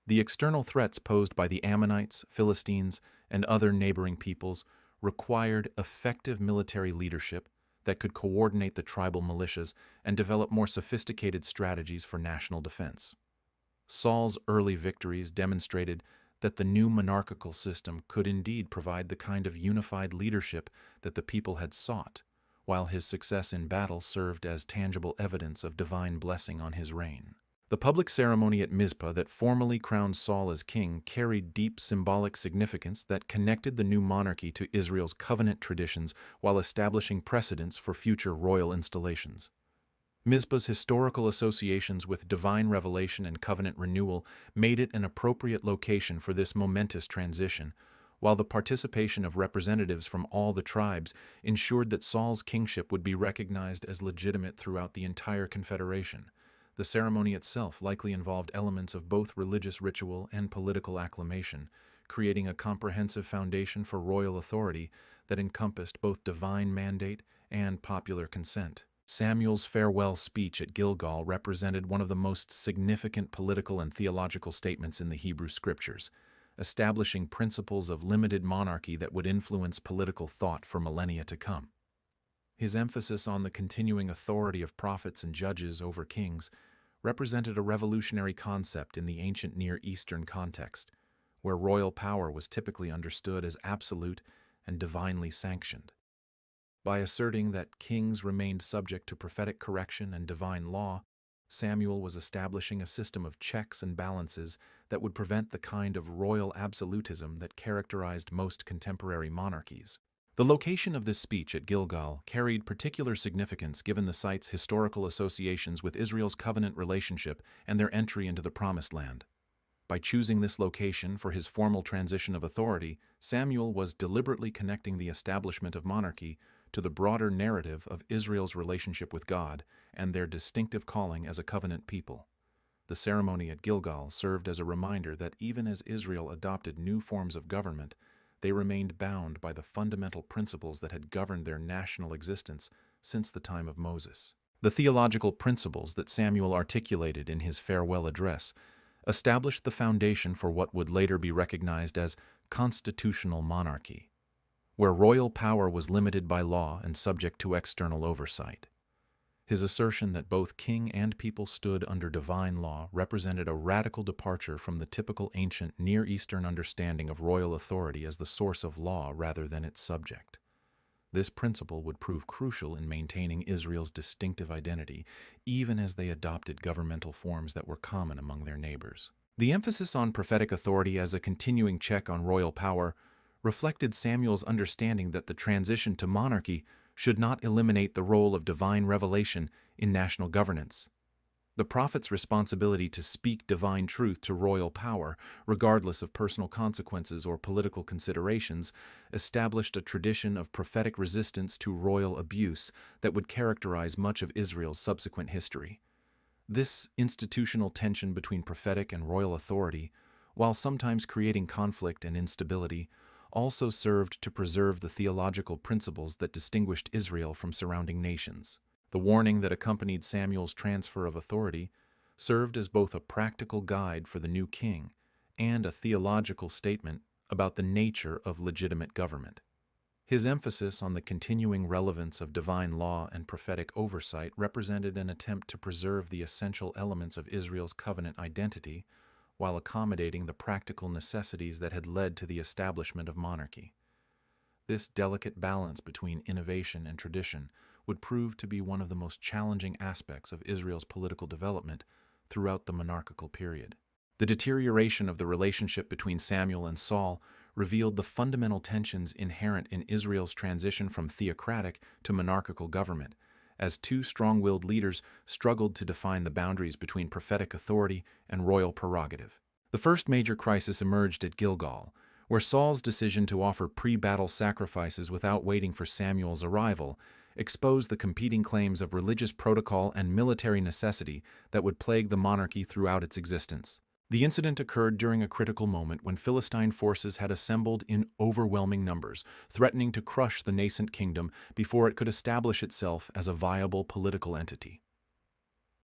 The external threats posed by the Ammonites, Philistines, and other neighboring peoples required effective military leadership that could coordinate the tribal militias and develop more sophisticated strategies for national defense. Saul's early victories demonstrated that the new monarchical system could indeed provide the kind of unified leadership that the people had sought, while his success in battle served as tangible evidence of divine blessing on his reign. The public ceremony at Mizpah that formally crowned Saul as king carried deep symbolic significance that connected the new monarchy to Israel's covenant traditions while establishing precedents for future royal installations. Mizpah's historical associations with divine revelation and covenant renewal made it an appropriate location for this momentous transition, while the participation of representatives from all the tribes ensured that Saul's kingship would be recognized as legitimate throughout the entire confederation. The ceremony itself likely involved elements of both religious ritual and political acclamation, creating a comprehensive foundation for royal authority that encompassed both divine mandate and popular consent. Samuel's farewell speech at Gilgal represented one of the most significant political and theological statements in the Hebrew Scriptures, establishing principles of limited monarchy that would influence political thought for millennia to come. His emphasis on the continuing authority of prophets and judges over kings represented a revolutionary concept in the ancient Near Eastern context, where royal power was typically understood as absolute and divinely sanctioned. By asserting that kings remained subject to prophetic correction and divine law, Samuel was establishing a system of checks and balances that would prevent the kind of royal absolutism that characterized most contemporary monarchies. The location of this speech at Gilgal carried particular significance given the site's historical associations with Israel's covenant relationship and their entry into the Promised Land. By choosing this location for his formal transition of authority, Samuel was deliberately connecting the establishment of monarchy to the broader narrative of Israel's relationship with God and their distinctive calling as a covenant people. The ceremony at Gilgal served as a reminder that even as Israel adopted new forms of government, they remained bound by the fundamental principles that had governed their national existence since the time of Moses. The theological principles that Samuel articulated in his farewell address established the foundation for what would later be recognized as constitutional monarchy, where royal power was limited by law and subject to external oversight. His assertion that both king and people stood under divine law represented a radical departure from the typical ancient Near Eastern understanding of royal authority as the source of law rather than its subject. This principle would prove crucial in maintaining Israel's distinctive identity, even as they adopted governmental forms that were common among their neighbors. The emphasis on prophetic authority as a continuing check on royal power reflected Samuel's understanding that the transition to monarchy should not eliminate the role of divine revelation in national governance. The prophet's responsibility to speak divine truth to royal power, regardless of personal consequences or political considerations, established a tradition of prophetic resistance to royal abuse that would characterize much of Israel's subsequent history. This institutional tension between prophetic and royal authority, while sometimes creating conflict and instability, also served to preserve the theological principles that distinguished Israel from surrounding nations. The warning that accompanied Samuel's transfer of authority served as both a practical guide for the new king and a theological statement about the nature of legitimate government. His emphasis on the continuing relevance of divine law and prophetic oversight represented an attempt to preserve the essential elements of Israel's covenant identity while accommodating the practical necessities that had led to the establishment of monarchy. This delicate balance between innovation and tradition would prove to be one of the most challenging aspects of Israel's political development throughout the monarchical period. The deterioration of the relationship between Samuel and Saul revealed the fundamental tensions inherent in Israel's transition from theocratic to monarchical government, as two strong-willed leaders struggled to define the boundaries between prophetic authority and royal prerogative. The first major crisis emerged at Gilgal, where Saul's decision to offer pre-battle sacrifices without waiting for Samuel's arrival exposed the competing claims of religious protocol and military necessity that would plague the monarchy throughout its existence. The incident occurred during a critical moment when Philistine forces had assembled in overwhelming numbers, threatening to crush the nascent kingdom before it could establish itself as a viable political entity.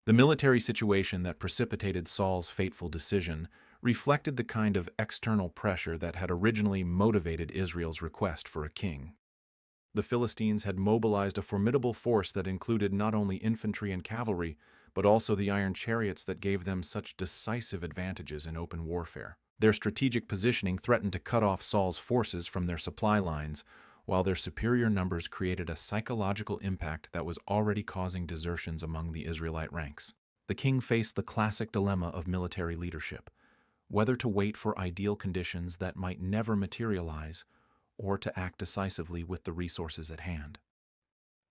The military situation that precipitated Saul's fateful decision reflected the kind of external pressure that had originally motivated Israel's request for a king. The Philistines had mobilized a formidable force that included not only infantry and cavalry, but also the iron chariots that gave them such decisive advantages in open warfare. Their strategic positioning threatened to cut off Saul's forces from their supply lines, while their superior numbers created a psychological impact that was already causing desertions among the Israelite ranks. The king faced the classic dilemma of military leadership: whether to wait for ideal conditions that might never materialize, or to act decisively with the resources at hand.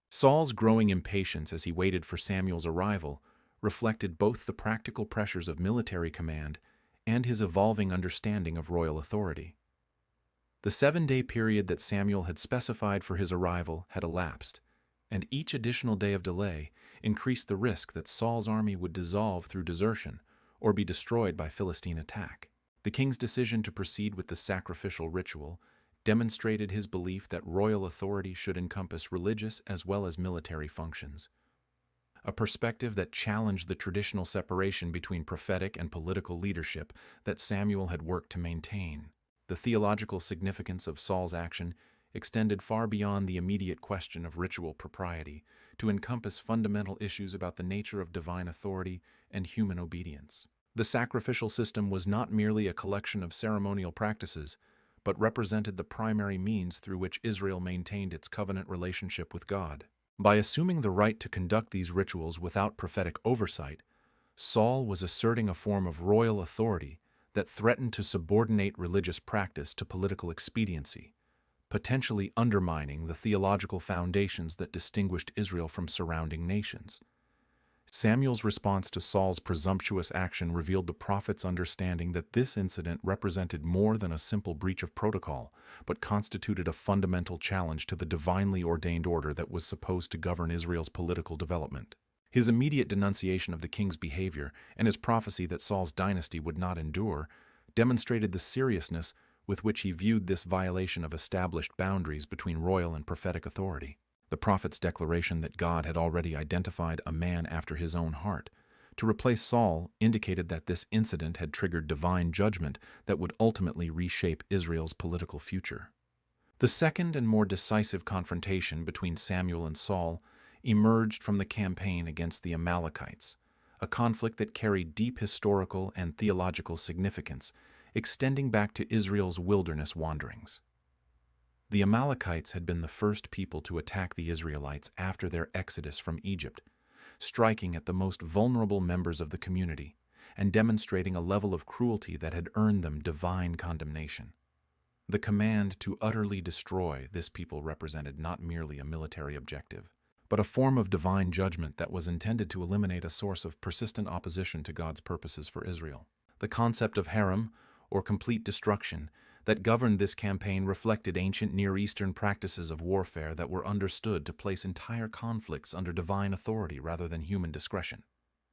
Saul's growing impatience as he waited for Samuel's arrival reflected both the practical pressures of military command and his evolving understanding of royal authority. The 7-day period that Samuel had specified for his arrival had elapsed, and each additional day of delay increased the risk that Saul's army would dissolve through desertion or be destroyed by Philistine attack. The king's decision to proceed with the sacrificial ritual demonstrated his belief that royal authority should encompass religious as well as military functions, a perspective that challenged the traditional separation between prophetic and political leadership that Samuel had worked to maintain. The theological significance of Saul's action extended far beyond the immediate question of ritual propriety to encompass fundamental issues about the nature of divine authority and human obedience. The sacrificial system was not merely a collection of ceremonial practices, but represented the primary means through which Israel maintained its covenant relationship with God. By assuming the right to conduct these rituals without prophetic oversight, Saul was asserting a form of royal authority that threatened to subordinate religious practice to political expediency, potentially undermining the theological foundations that distinguished Israel from surrounding nations. Samuel's response to Saul's presumptuous action revealed the prophet's understanding that this incident represented more than a simple breach of protocol, but constituted a fundamental challenge to the divinely ordained order that was supposed to govern Israel's political development. His immediate denunciation of the king's behavior and his prophecy that Saul's dynasty would not endure demonstrated the seriousness with which he viewed this violation of established boundaries between royal and prophetic authority. The prophet's declaration that God had already identified a man after his own heart to replace Saul indicated that this incident had triggered divine judgment that would ultimately reshape Israel's political future. The second and more decisive confrontation between Samuel and Saul emerged from the campaign against the Amalekites, a conflict that carried deep historical and theological significance, extending back to Israel's wilderness wanderings. The Amalekites had been the first people to attack the Israelites after their exodus from Egypt, striking at the most vulnerable members of the community and demonstrating a level of cruelty that had earned them divine condemnation. The command to utterly destroy this people represented not merely a military objective, but a form of divine judgment that was intended to eliminate a source of persistent opposition to God's purposes for Israel. The concept of harem, or complete destruction, that governed this campaign reflected ancient Near Eastern practices of warfare that were understood to place entire conflicts under divine authority rather than human discretion.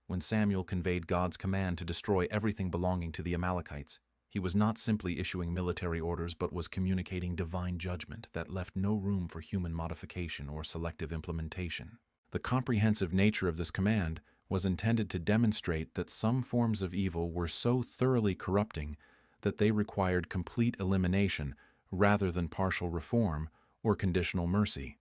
When Samuel conveyed God's command to destroy everything belonging to the Amalekites, he was not simply issuing military orders but was communicating divine judgment that left no room for human modification or selective implementation. The comprehensive nature of this command was intended to demonstrate that some forms of evil were so thoroughly corrupting that they required complete elimination rather than partial reform or conditional mercy.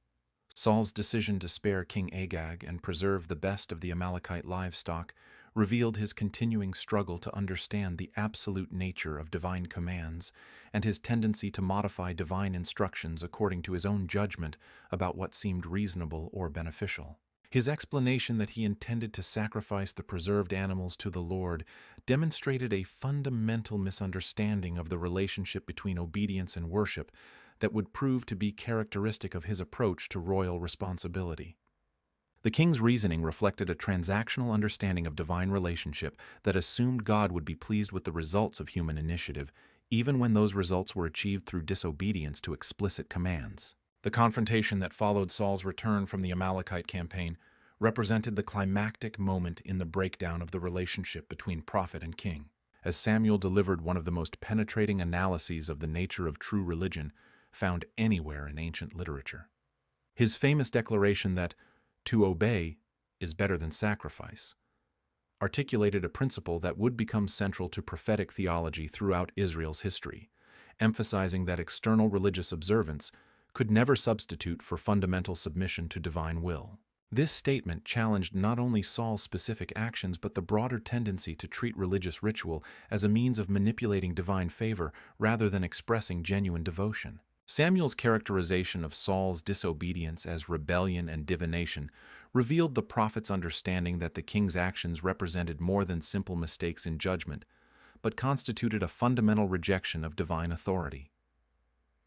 Saul's decision to spare King Agag and preserve the best of the Amalekite livestock revealed his continuing struggle to understand the absolute nature of divine commands and his tendency to modify divine instructions according to his own judgment about what seemed reasonable or beneficial. His explanation that he intended to sacrifice the preserved animals to the Lord demonstrated a fundamental misunderstanding of the relationship between obedience and worship that would prove to be characteristic of his approach to royal responsibility. The king's reasoning reflected a transactional understanding of divine relationship that assumed God would be pleased with the results of human initiative, even when those results were achieved through disobedience to explicit commands. The confrontation that followed Saul's return from the Amalekite campaign represented the climactic moment in the breakdown of the relationship between prophet and king, as Samuel delivered one of the most penetrating analyses of the nature of true religion found anywhere in ancient literature. His famous declaration that to obey is better than sacrifice articulated a principle that would become central to prophetic theology throughout Israel's history, emphasizing that external religious observance could never substitute for fundamental submission to divine will. This statement challenged not only Saul's specific actions but the broader tendency to treat religious ritual as a means of manipulating divine favor rather than expressing genuine devotion. Samuel's characterization of Saul's disobedience as rebellion and divination revealed the prophet's understanding that the king's actions represented more than simple mistakes in judgment, but constituted a fundamental rejection of divine authority.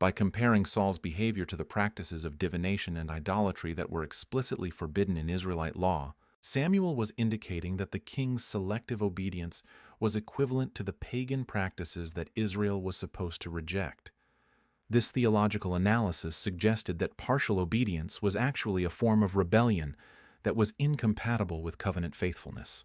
By comparing Saul's behavior to the practices of divination and idolatry that were explicitly forbidden in Israelite law, Samuel was indicating that the king's selective obedience was equivalent to the pagan practices that Israel was supposed to reject. This theological analysis suggested that partial obedience was actually a form of rebellion that was incompatible with covenant faithfulness.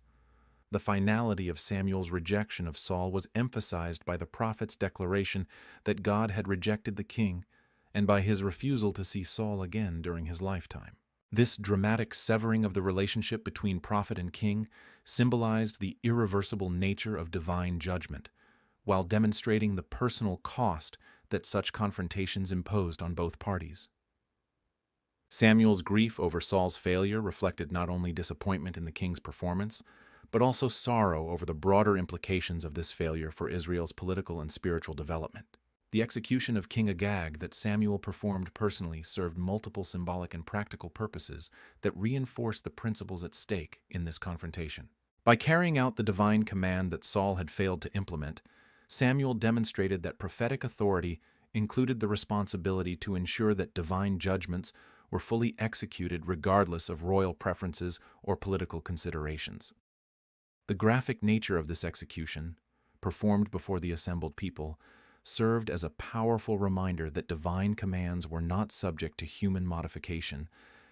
The finality of Samuel's rejection of Saul was emphasized by the prophet's declaration that God had rejected the king and by his refusal to see Saul again during his lifetime. This dramatic severing of the relationship between prophet and king symbolized the irreversible nature of divine judgment, while demonstrating the personal cost that such confrontations imposed on both parties. Samuel's grief over Saul's failure reflected not only disappointment in the king's performance, but also sorrow over the broader implications of this failure for Israel's political and spiritual development. The execution of King Agag that Samuel performed personally served multiple symbolic and practical purposes that reinforced the principles at stake in this confrontation. By carrying out the divine command that Saul had failed to implement, Samuel demonstrated that prophetic authority included the responsibility to ensure that divine judgments were fully executed regardless of royal preferences or political considerations. The graphic nature of this execution, performed before the assembled people, served as a powerful reminder that divine commands were not subject to human modification,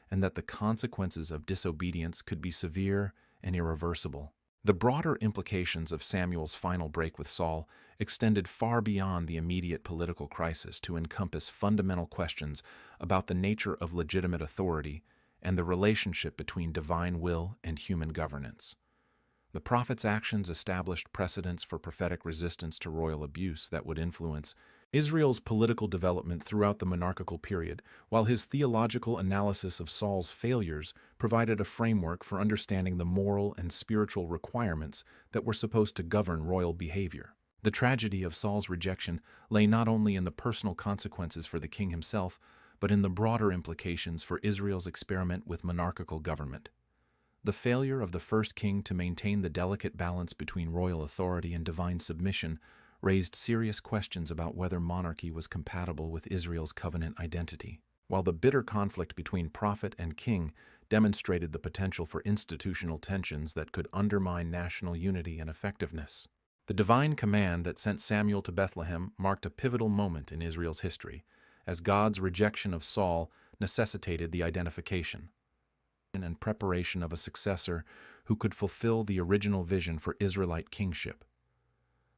and that the consequences of disobedience could be severe and irreversible. The broader implications of Samuel's final break with Saul extended far beyond the immediate political crisis to encompass fundamental questions about the nature of legitimate authority and the relationship between divine will and human governance. The prophet's actions established precedents for prophetic resistance to royal abuse that would influence Israel's political development throughout the monarchical period, while his theological analysis of Saul's failures provided a framework for understanding the moral and spiritual requirements that were supposed to govern royal behavior. The tragedy of Saul's rejection lay not only in the personal consequences for the king himself, but in the broader implications for Israel's experiment with monarchical government. The failure of the first king to maintain the delicate balance between royal authority and divine submission raised serious questions about whether monarchy was compatible with Israel's covenant identity, while the bitter conflict between prophet and king demonstrated the potential for institutional tensions that could undermine national unity and effectiveness. The divine command that sent Samuel to Bethlehem marked a pivotal moment in Israel's history, as God's rejection of Saul necessitated the identification and preparation of a successor who could fulfill the original vision for Israelite kingship.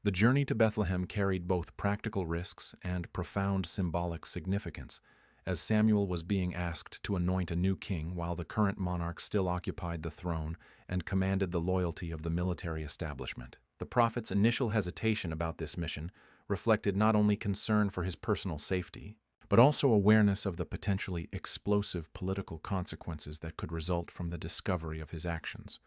The journey to Bethlehem carried both practical risks and profound symbolic significance, as Samuel was being asked to anoint a new king while the current monarch still occupied the throne and commanded the loyalty of the military establishment. The prophet's initial hesitation about this mission reflected not only concern for his personal safety, but also awareness of the potentially explosive political consequences that could result from the discovery of his actions.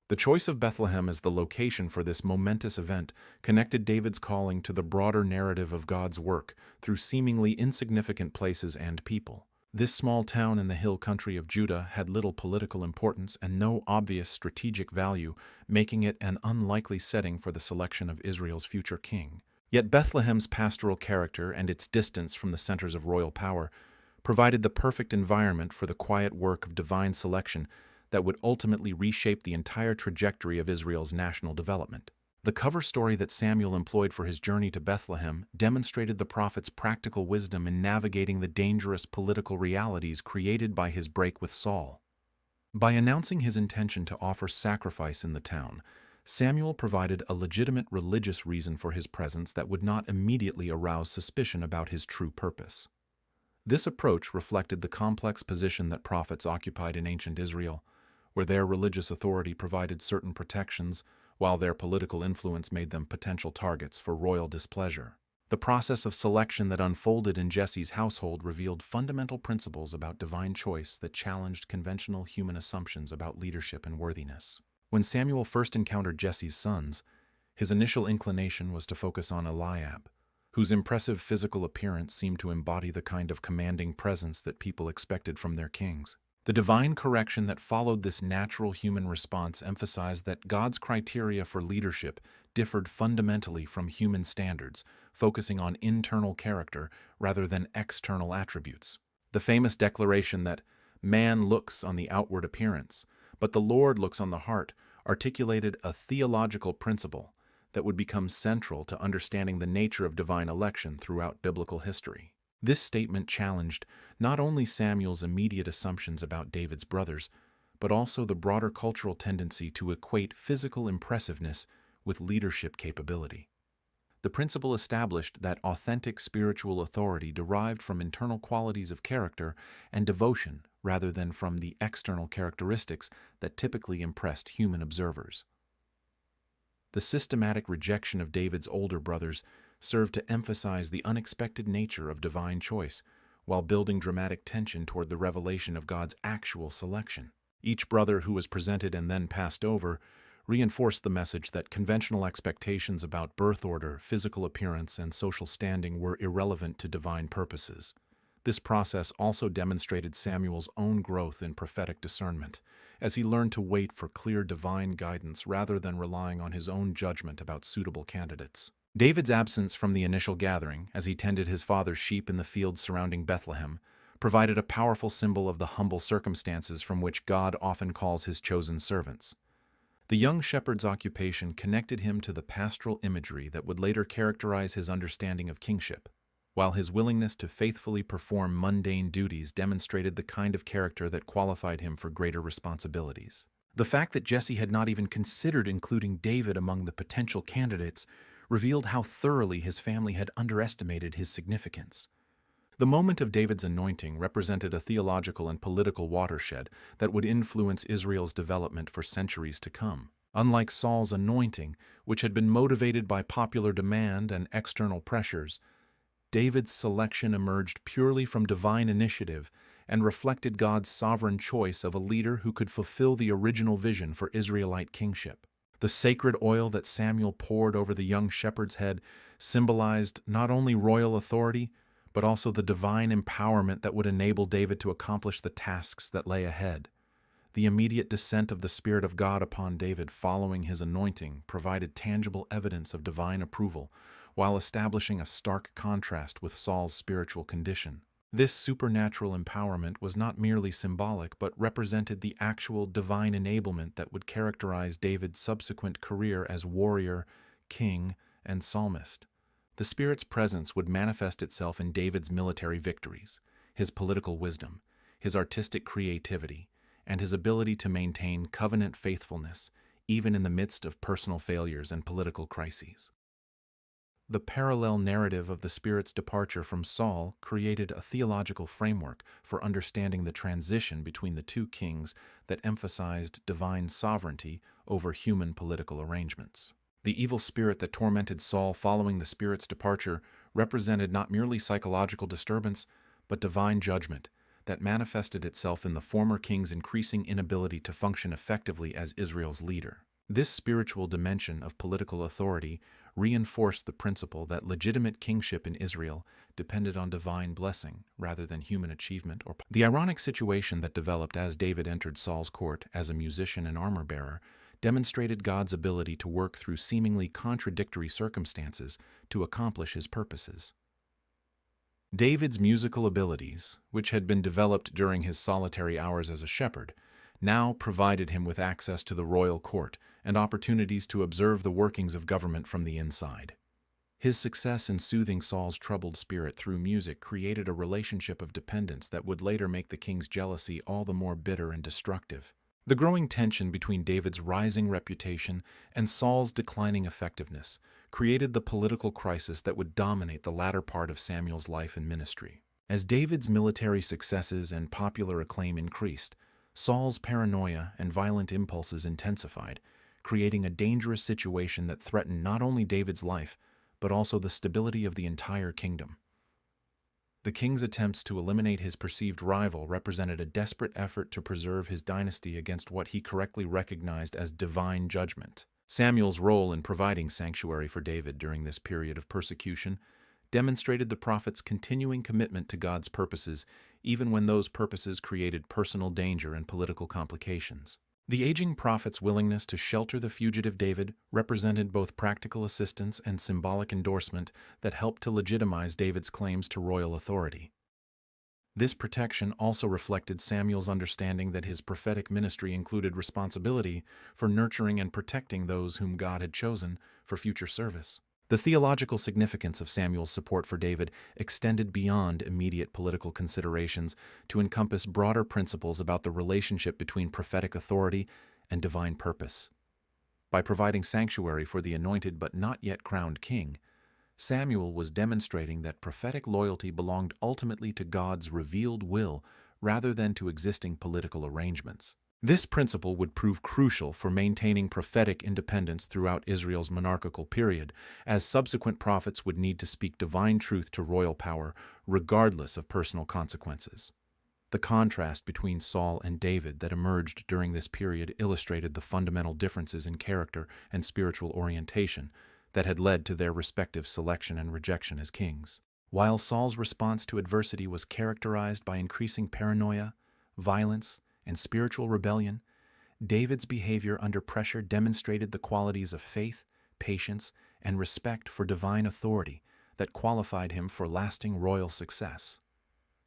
The choice of Bethlehem as the location for this momentous event connected David's calling to the broader narrative of God's work through seemingly insignificant places and people. This small town in the hill country of Judah had little political importance and no obvious strategic value, making it an unlikely setting for the selection of Israel's future king. Yet Bethlehem's pastoral character and its distance from the centers of royal power provided the perfect environment for the quiet work of divine selection that would ultimately reshape the entire trajectory of Israel's national development. The cover story that Samuel employed for his journey to Bethlehem demonstrated the prophet's practical wisdom in navigating the dangerous political realities created by his break with Saul. By announcing his intention to offer sacrifice in the town, Samuel provided a legitimate religious reason for his presence that would not immediately arouse suspicion about his true purpose. This approach reflected the complex position that prophets occupied in ancient Israel, where their religious authority provided certain protections, while their political influence made them potential targets for royal displeasure. The process of selection that unfolded in Jesse's household revealed fundamental principles about divine choice that challenged conventional human assumptions about leadership and worthiness. When Samuel first encountered Jesse's sons, his initial inclination was to focus on Eliab, whose impressive physical appearance seemed to embody the kind of commanding presence that people expected from their kings. The divine correction that followed this natural human response emphasized that God's criteria for leadership differed fundamentally from human standards, focusing on internal character rather than external attributes. The famous declaration that man looks on the outward appearance, but the Lord looks on the heart, articulated a theological principle that would become central to understanding the nature of divine election throughout biblical history. This statement challenged not only Samuel's immediate assumptions about David's brothers, but also the broader cultural tendency to equate physical impressiveness with leadership capability. The principle established that authentic spiritual authority derived from internal qualities of character and devotion rather than from the external characteristics that typically impressed human observers. The systematic rejection of David's older brothers served to emphasize the unexpected nature of divine choice, while building dramatic tension toward the revelation of God's actual selection. Each brother who was presented and then passed over reinforced the message that conventional expectations about birth order, physical appearance, and social standing were irrelevant to divine purposes. This process also demonstrated Samuel's own growth in prophetic discernment, as he learned to wait for clear divine guidance rather than relying on his own judgment about suitable candidates. David's absence from the initial gathering, as he tended his father's sheep in the fields surrounding Bethlehem, provided a powerful symbol of the humble circumstances from which God often calls his chosen servants. The young shepherd's occupation connected him to the pastoral imagery that would later characterize his understanding of kingship, while his willingness to faithfully perform mundane duties demonstrated the kind of character that qualified him for greater responsibilities. The fact that Jesse had not even considered including David among the potential candidates revealed how thoroughly his family had underestimated his significance. The moment of David's anointing represented a theological and political watershed that would influence Israel's development for centuries to come. Unlike Saul's anointing, which had been motivated by popular demand and external pressures, David's selection emerged purely from divine initiative and reflected God's sovereign choice of a leader who could fulfill the original vision for Israelite kingship. The sacred oil that Samuel poured over the young shepherd's head symbolized not only royal authority, but also the divine empowerment that would enable David to accomplish the tasks that lay ahead. The immediate descent of the Spirit of God upon David following his anointing provided tangible evidence of divine approval, while establishing a stark contrast with Saul's spiritual condition. This supernatural empowerment was not merely symbolic, but represented the actual divine enablement that would characterize David's subsequent career as warrior, king, and psalmist. The Spirit's presence would manifest itself in David's military victories, his political wisdom, his artistic creativity, and his ability to maintain covenant faithfulness, even in the midst of personal failures and political crises. The parallel narrative of the Spirit's departure from Saul created a theological framework for understanding the transition between the two kings that emphasized divine sovereignty over human political arrangements. The evil spirit that tormented Saul following the Spirit's departure represented not merely psychological disturbance, but divine judgment that manifested itself in the former king's increasing inability to function effectively as Israel's leader. This spiritual dimension of political authority reinforced the principle that legitimate kingship in Israel depended on divine blessing rather than human achievement or The ironic situation that developed as David entered Saul's court as a musician and armor-bearer demonstrated God's ability to work through seemingly contradictory circumstances to accomplish his purposes. David's musical abilities, which had been developed during his solitary hours as a shepherd, now provided him with access to the royal court and opportunities to observe the workings of government from the inside. His success in soothing Saul's troubled spirit through music created a relationship of dependence that would later make the king's jealousy all the more bitter and destructive. The growing tension between David's rising reputation and Saul's declining effectiveness created the political crisis that would dominate the latter part of Samuel's life and ministry. As David's military successes and popular acclaim increased, Saul's paranoia and violent impulses intensified, creating a dangerous situation that threatened not only David's life, but also the stability of the entire kingdom. The king's attempts to eliminate his perceived rival represented a desperate effort to preserve his dynasty against what he correctly recognized as divine judgment. Samuel's role in providing sanctuary for David during this period of persecution demonstrated the prophet's continuing commitment to God's purposes, even when those purposes created personal danger and political complications. The aging prophet's willingness to shelter the fugitive David represented both practical assistance and symbolic endorsement that helped to legitimize David's claims to royal authority. This protection also reflected Samuel's understanding that his prophetic ministry included responsibility for nurturing and protecting those whom God had chosen for future service. The theological significance of Samuel's support for David extended beyond immediate political considerations to encompass broader principles about the relationship between prophetic authority and divine purpose. By providing sanctuary for the anointed but not yet crowned king, Samuel was demonstrating that prophetic loyalty belonged ultimately to God's revealed will rather than to existing political arrangements. This principle would prove crucial for maintaining prophetic independence throughout Israel's monarchical period, as subsequent prophets would need to speak divine truth to royal power, regardless of personal consequences. The contrast between Saul and David that emerged during this period illustrated the fundamental differences in character and spiritual orientation that had led to their respective selection and rejection as kings. While Saul's response to adversity was characterized by increasing paranoia, violence, and spiritual rebellion, David's behavior under pressure demonstrated the qualities of faith, patience, and respect for divine authority that qualified him for lasting royal success.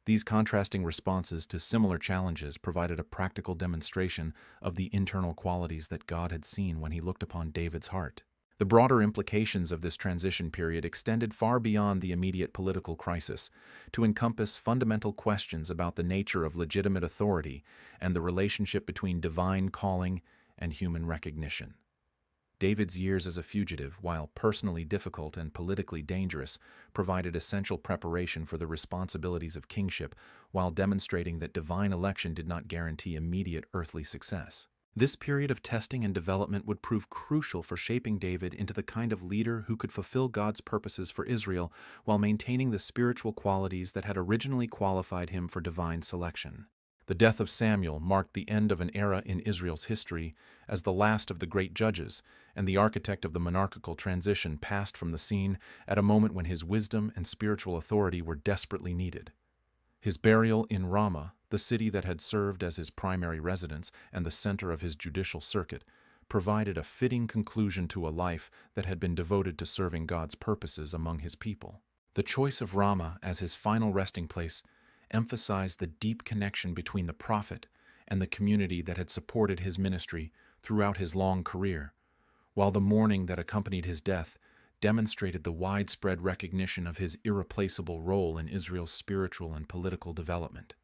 These contrasting responses to similar challenges provided a practical demonstration of the internal qualities that God had seen when he looked upon David's heart. The broader implications of this transition period extended far beyond the immediate political crisis to encompass fundamental questions about the nature of legitimate authority and the relationship between divine calling and human recognition. David's years as a fugitive, while personally difficult and politically dangerous, provided essential preparation for the responsibilities of kingship while demonstrating that divine election did not guarantee immediate earthly success. This period of testing and development would prove crucial for shaping David into the kind of leader who could fulfill God's purposes for Israel while maintaining the spiritual qualities that had originally qualified him for divine selection. The death of Samuel marked the end of an era in Israel's history as the last of the great judges, and the architect of the monarchical transition passed from the scene at a moment when his wisdom and spiritual authority were desperately needed. His burial in Ramah, the city that had served as his primary residence and the center of his judicial circuit, provided a fitting conclusion to a life that had been devoted to serving God's purposes among his people. The choice of Ramah as his final resting place emphasized the deep connection between the prophet and the community that had supported his ministry throughout his long career, while the mourning that accompanied his death demonstrated the widespread recognition of his irreplaceable role in Israel's spiritual and political development.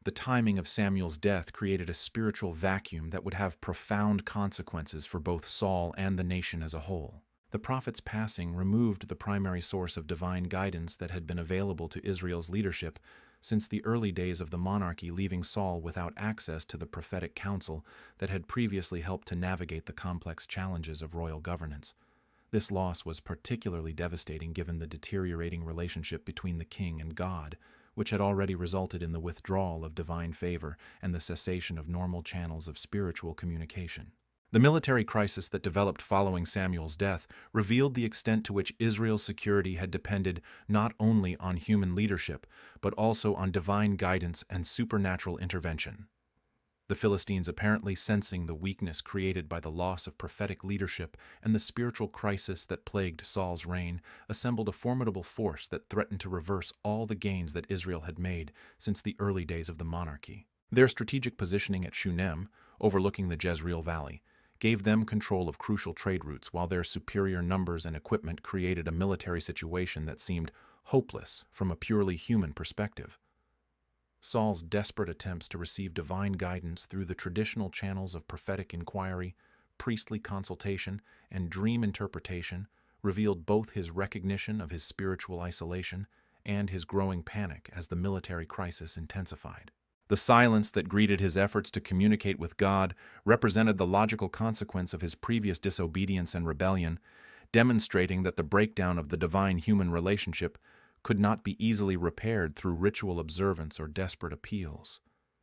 The timing of Samuel's death created a spiritual vacuum that would have profound consequences for both Saul and the nation as a whole. The prophet's passing removed the primary source of divine guidance that had been available to Israel's leadership since the early days of the monarchy, leaving Saul without access to the prophetic counsel that had previously helped to navigate the complex challenges of royal governance. This loss was particularly devastating given the deteriorating relationship between the king and God, which had already resulted in the withdrawal of divine favor and the cessation of normal channels of spiritual communication. The military crisis that developed following Samuel's death revealed the extent to which Israel's security had depended not only on human leadership, but also on divine guidance and supernatural intervention. The Philistines, apparently sensing the weakness created by the loss of prophetic leadership and the spiritual crisis that plagued Saul's reign, assembled a formidable force that threatened to reverse all the gains that Israel had made since the early days of the monarchy. Their strategic positioning at Shunem, overlooking the Jezreel Valley, gave them control of crucial trade routes, while their superior numbers and equipment created a military situation that seemed hopeless from a purely human perspective. Saul's desperate attempts to receive divine guidance through the traditional channels of prophetic inquiry, priestly consultation, and dream interpretation revealed both his recognition of his spiritual isolation and his growing panic as the military crisis intensified. The silence that greeted his efforts to communicate with God represented the logical consequence of his previous disobedience and rebellion, demonstrating that the breakdown of the divine-human relationship could not be easily repaired through ritual observance or desperate appeals.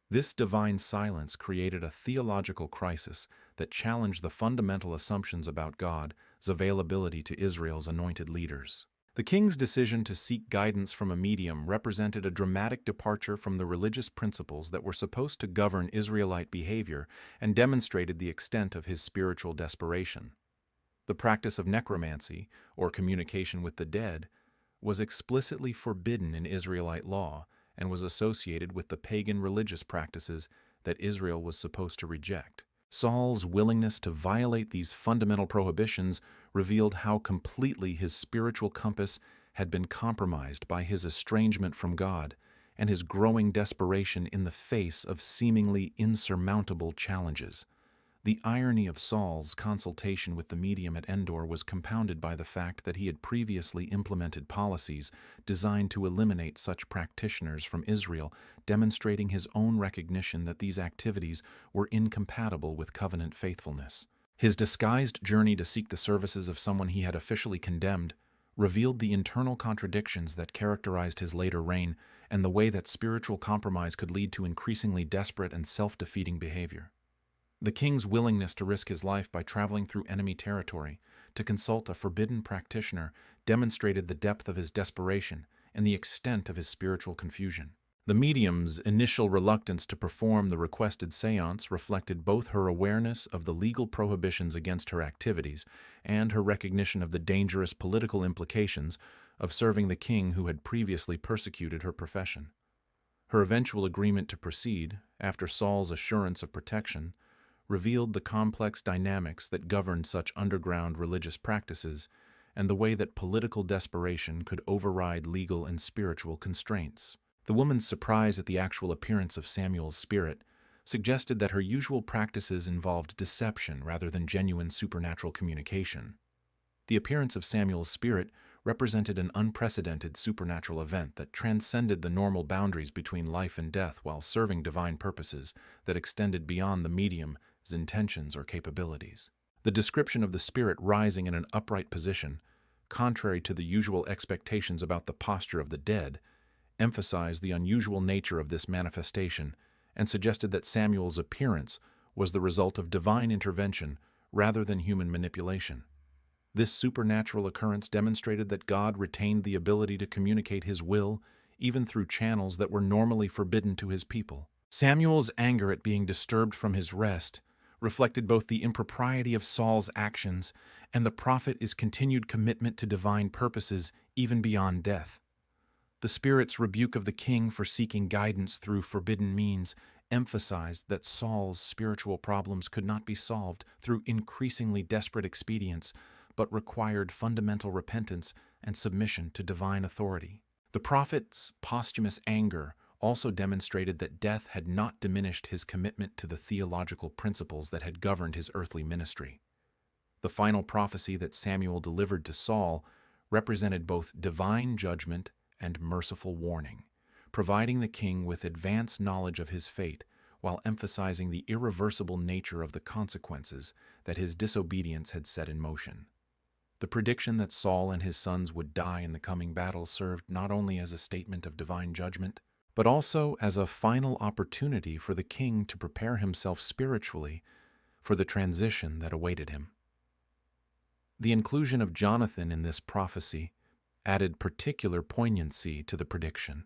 This divine silence created a theological crisis that challenged the fundamental assumptions about God's availability to Israel's anointed leaders. The king's decision to seek guidance from a medium represented a dramatic departure from the religious principles that were supposed to govern Israelite behavior and demonstrated the extent of his spiritual desperation. The practice of necromancy, or communication with the dead, was explicitly forbidden in Israelite law and was associated with the pagan religious practices that Israel was supposed to reject. Saul's willingness to violate these fundamental prohibitions revealed how completely his spiritual compass had been compromised by his estrangement from God and his growing desperation in the face of seemingly insurmountable challenges. The irony of Saul's consultation with the medium at Endor was compounded by the fact that he had previously implemented policies designed to eliminate such practitioners from Israel, demonstrating his own recognition that these activities were incompatible with covenant faithfulness. His disguised journey to seek the services of someone he had officially condemned revealed the internal contradictions that characterized his later reign and the way that spiritual compromise could lead to increasingly desperate and self-defeating behavior. The king's willingness to risk his life by traveling through enemy territory to consult a forbidden practitioner demonstrated the depth of his desperation and the extent of his spiritual confusion. The medium's initial reluctance to perform the requested séance reflected both her awareness of the legal prohibitions against her activities and her recognition of the dangerous political implications of serving the king who had previously persecuted her profession. Her eventual agreement to proceed, after Saul's assurance of protection, revealed the complex dynamics that governed such underground religious practices and the way that political desperation could override legal and spiritual constraints. The woman's surprise at the actual appearance of Samuel's spirit suggested that her usual practices involved deception rather than genuine supernatural communication. The appearance of Samuel's spirit represented an unprecedented supernatural event that transcended the normal boundaries between life and death while serving divine purposes that extended beyond the medium's intentions or capabilities. The description of the spirit rising in an upright position, contrary to the usual expectations about the posture of the dead, emphasized the unusual nature of this manifestation and suggested that Samuel's appearance was the result of divine intervention rather than human manipulation. This supernatural occurrence demonstrated that God retained the ability to communicate his will even through channels that were normally forbidden to his people. Samuel's anger at being disturbed from his rest reflected both the impropriety of Saul's actions and the prophet's continued commitment to divine purposes even beyond death. The spirit's rebuke of the king for seeking guidance through forbidden means emphasized that Saul's spiritual problems could not be solved through increasingly desperate expedients, but required fundamental repentance and submission to divine authority. The prophet's posthumous anger also demonstrated that death had not diminished his commitment to the theological principles that had governed his earthly ministry. The final prophecy that Samuel delivered to Saul represented both divine judgment and merciful warning, providing the king with advanced knowledge of his fate while emphasizing the irreversible nature of the consequences that his disobedience had set in motion. The prediction that Saul and his sons would die in the coming battle served not only as a statement of divine judgment, but also as a final opportunity for the king to prepare himself spiritually for the transition that awaited him. The inclusion of Jonathan in this prophecy added particular poignancy to the prediction,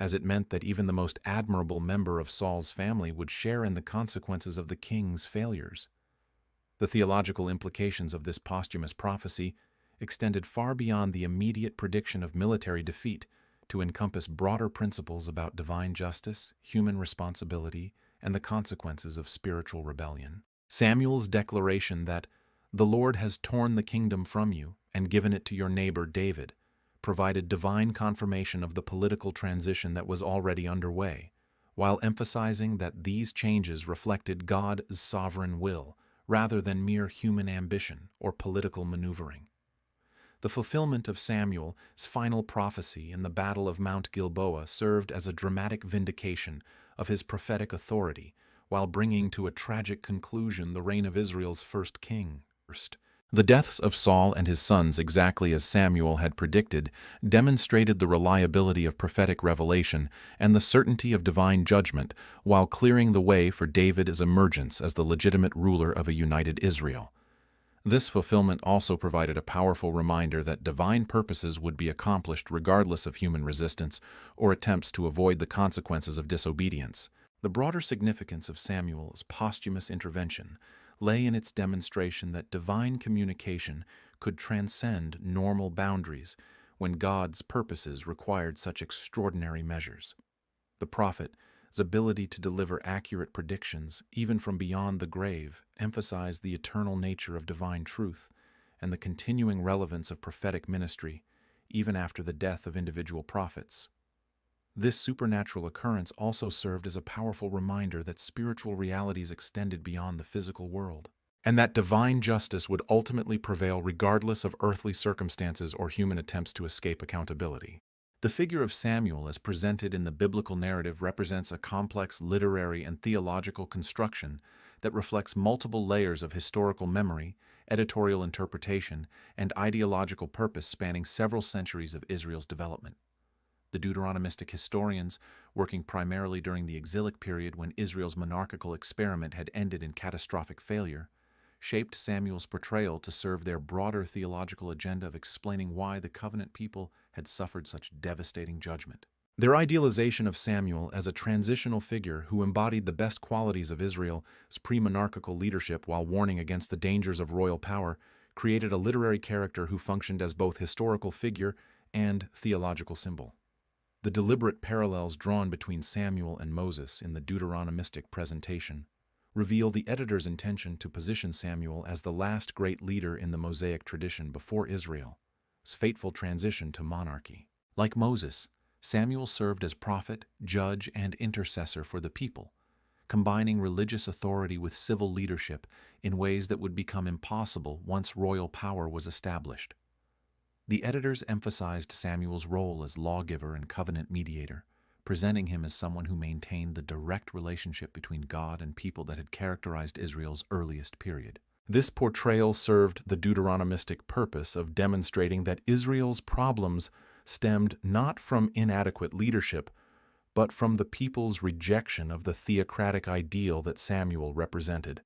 as it meant that even the most admirable member of Saul's family would share in the consequences of the king's failures. The theological implications of this posthumous prophecy extended far beyond the immediate prediction of military defeat to encompass broader principles about divine justice, human responsibility, and the consequences of spiritual rebellion. Samuel's declaration that "the Lord has torn the kingdom from you and given it to your neighbor David" provided divine confirmation of the political transition that was already underway, while emphasizing that these changes reflected God's sovereign will rather than mere human ambition or political maneuvering. The fulfillment of Samuel's final prophecy in the Battle of Mount Gilboa served as a dramatic vindication of his prophetic authority, while bringing to a tragic conclusion the reign of Israel's first king. The deaths of Saul and his sons, exactly as Samuel had predicted, demonstrated the reliability of prophetic revelation and the certainty of divine judgment, while clearing the way for David's emergence as the legitimate ruler of a united Israel. This fulfillment also provided a powerful reminder that divine purposes would be accomplished regardless of human resistance or attempts to avoid the consequences of disobedience. The broader significance of Samuel's posthumous intervention lay in its demonstration that divine communication could transcend normal boundaries when God's purposes required such extraordinary measures. The prophet's ability to deliver accurate predictions, even from beyond the grave, emphasized the eternal nature of divine truth and the continuing relevance of prophetic ministry, even after the death of individual prophets. This supernatural occurrence also served as a powerful reminder that spiritual realities extended beyond the physical world, and that divine justice would ultimately prevail regardless of earthly circumstances or human attempts to escape accountability. The figure of Samuel as presented in the biblical narrative represents a complex literary and theological construction that reflects multiple layers of historical memory, editorial interpretation, and ideological purpose spanning several centuries of Israel's development. The Deuteronomistic historians, working primarily during the exilic period when Israel's monarchical experiment had ended in catastrophic failure, shaped Samuel's portrayal to serve their broader theological agenda of explaining why the covenant people had suffered such devastating judgment. Their idealization of Samuel as a transitional figure who embodied the best qualities of Israel's pre-monarchical leadership while warning against the dangers of royal power created a literary character who functioned as both historical figure and theological symbol. The deliberate parallels drawn between Samuel and Moses in the Deuteronomistic presentation reveal the editor's intention to position Samuel as the last great leader in the Mosaic tradition before Israel's fateful transition to monarchy. Like Moses, Samuel served as prophet, judge, and intercessor for the people, combining religious authority with civil leadership in ways that would become impossible once royal power was established. The editors emphasized Samuel's role as lawgiver and covenant mediator, presenting him as someone who maintained the direct relationship between God and people that had characterized Israel's earliest period. This portrayal served the Deuteronomistic purpose of demonstrating that Israel's problems stemmed not from inadequate leadership, but from the people's rejection of the theocratic ideal that Samuel represented.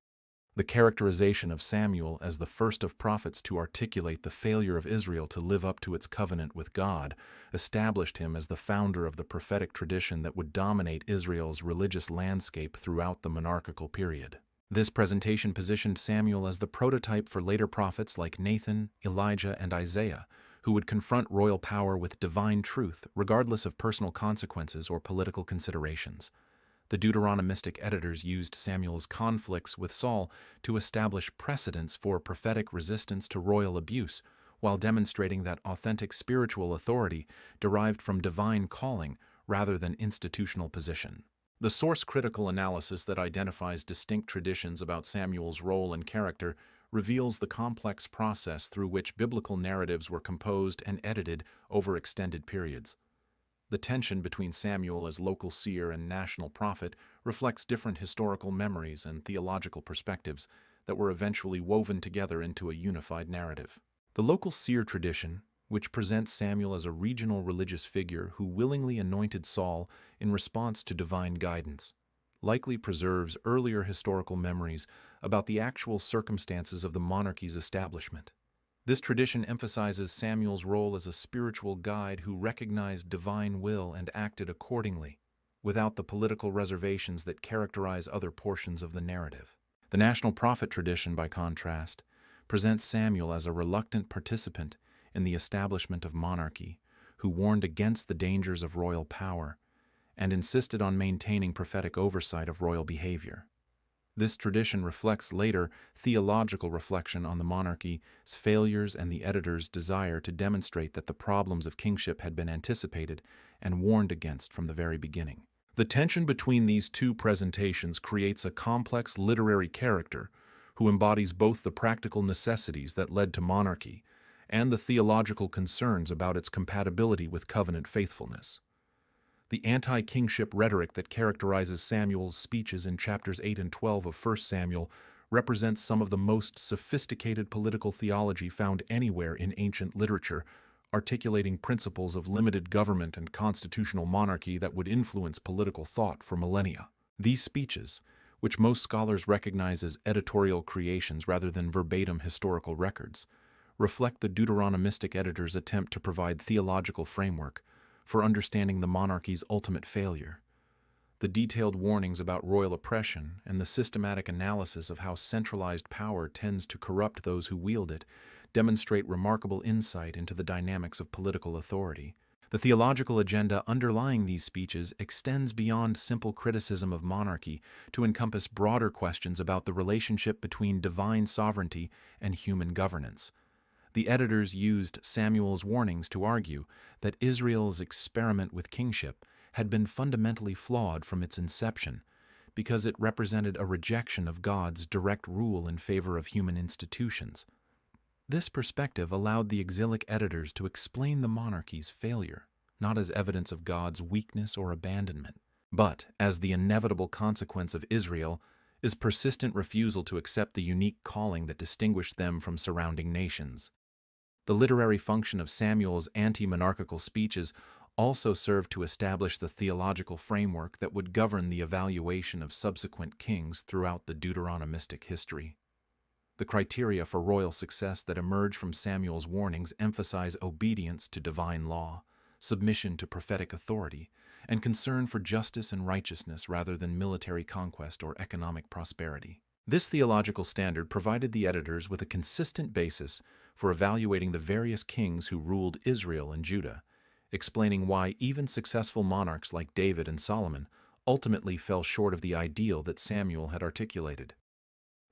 The characterization of Samuel as the first of prophets to articulate the failure of Israel to live up to its covenant with God established him as the founder of the prophetic tradition that would dominate Israel's religious landscape throughout the monarchical period. This presentation positioned Samuel as the prototype for later prophets like Nathan, Elijah, and Isaiah, who would confront royal power with divine truth, regardless of personal consequences or political considerations. The Deuteronomistic editors used Samuel's conflicts with Saul to establish precedents for prophetic resistance to royal abuse, while demonstrating that authentic spiritual authority derived from divine calling rather than institutional position. The source-critical analysis that identifies distinct traditions about Samuel's role and character reveals the complex process through which biblical narratives were composed and edited over extended periods. The tension between Samuel as local seer and national prophet reflects different historical memories and theological perspectives that were eventually woven together into a unified narrative. The local seer tradition, which presents Samuel as a regional religious figure who willingly anointed Saul in response to divine guidance, likely preserves earlier historical memories about the actual circumstances of the monarchy's establishment. This tradition emphasizes Samuel's role as a spiritual guide who recognized divine will and acted accordingly, without the political reservations that characterize other portions of the narrative. The national prophet tradition, by contrast, presents Samuel as a reluctant participant in the establishment of monarchy, who warned against the dangers of royal power and insisted on maintaining prophetic oversight of royal behavior. This tradition reflects later theological reflection on the monarchy's failures and the editor's desire to demonstrate that the problems of kingship had been anticipated and warned against from the very beginning. The tension between these two presentations creates a complex literary character who embodies both the practical necessities that led to monarchy and the theological concerns about its compatibility with covenant faithfulness. The anti-kingship rhetoric that characterizes Samuel's speeches in chapters 8 and 12 of 1 Samuel represents some of the most sophisticated political theology found anywhere in ancient literature, articulating principles of limited government and constitutional monarchy that would influence political thought for millennia. These speeches, which most scholars recognize as editorial creations rather than verbatim historical records, reflect the Deuteronomistic editor's attempt to provide theological framework for understanding the monarchy's ultimate failure. The detailed warnings about royal oppression and the systematic analysis of how centralized power tends to corrupt those who wield it demonstrate remarkable insight into the dynamics of political authority. The theological agenda underlying these speeches extends beyond simple criticism of monarchy to encompass broader questions about the relationship between divine sovereignty and human governance. The editors used Samuel's warnings to argue that Israel's experiment with kingship had been fundamentally flawed from its inception because it represented a rejection of God's direct rule in favor of human institutions. This perspective allowed the exilic editors to explain the monarchy's failure, not as evidence of God's weakness or abandonment, but as the inevitable consequence of Israel's persistent refusal to accept the unique calling that distinguished them from surrounding nations. The literary function of Samuel's anti-monarchical speeches also served to establish the theological framework that would govern the evaluation of subsequent kings throughout the Deuteronomistic history. The criteria for royal success that emerge from Samuel's warnings emphasize obedience to divine law, submission to prophetic authority, and concern for justice and righteousness rather than military conquest or economic prosperity. This theological standard provided the editors with a consistent basis for evaluating the various kings who ruled Israel and Judah, explaining why even successful monarchs like David and Solomon ultimately fell short of the ideal that Samuel had articulated.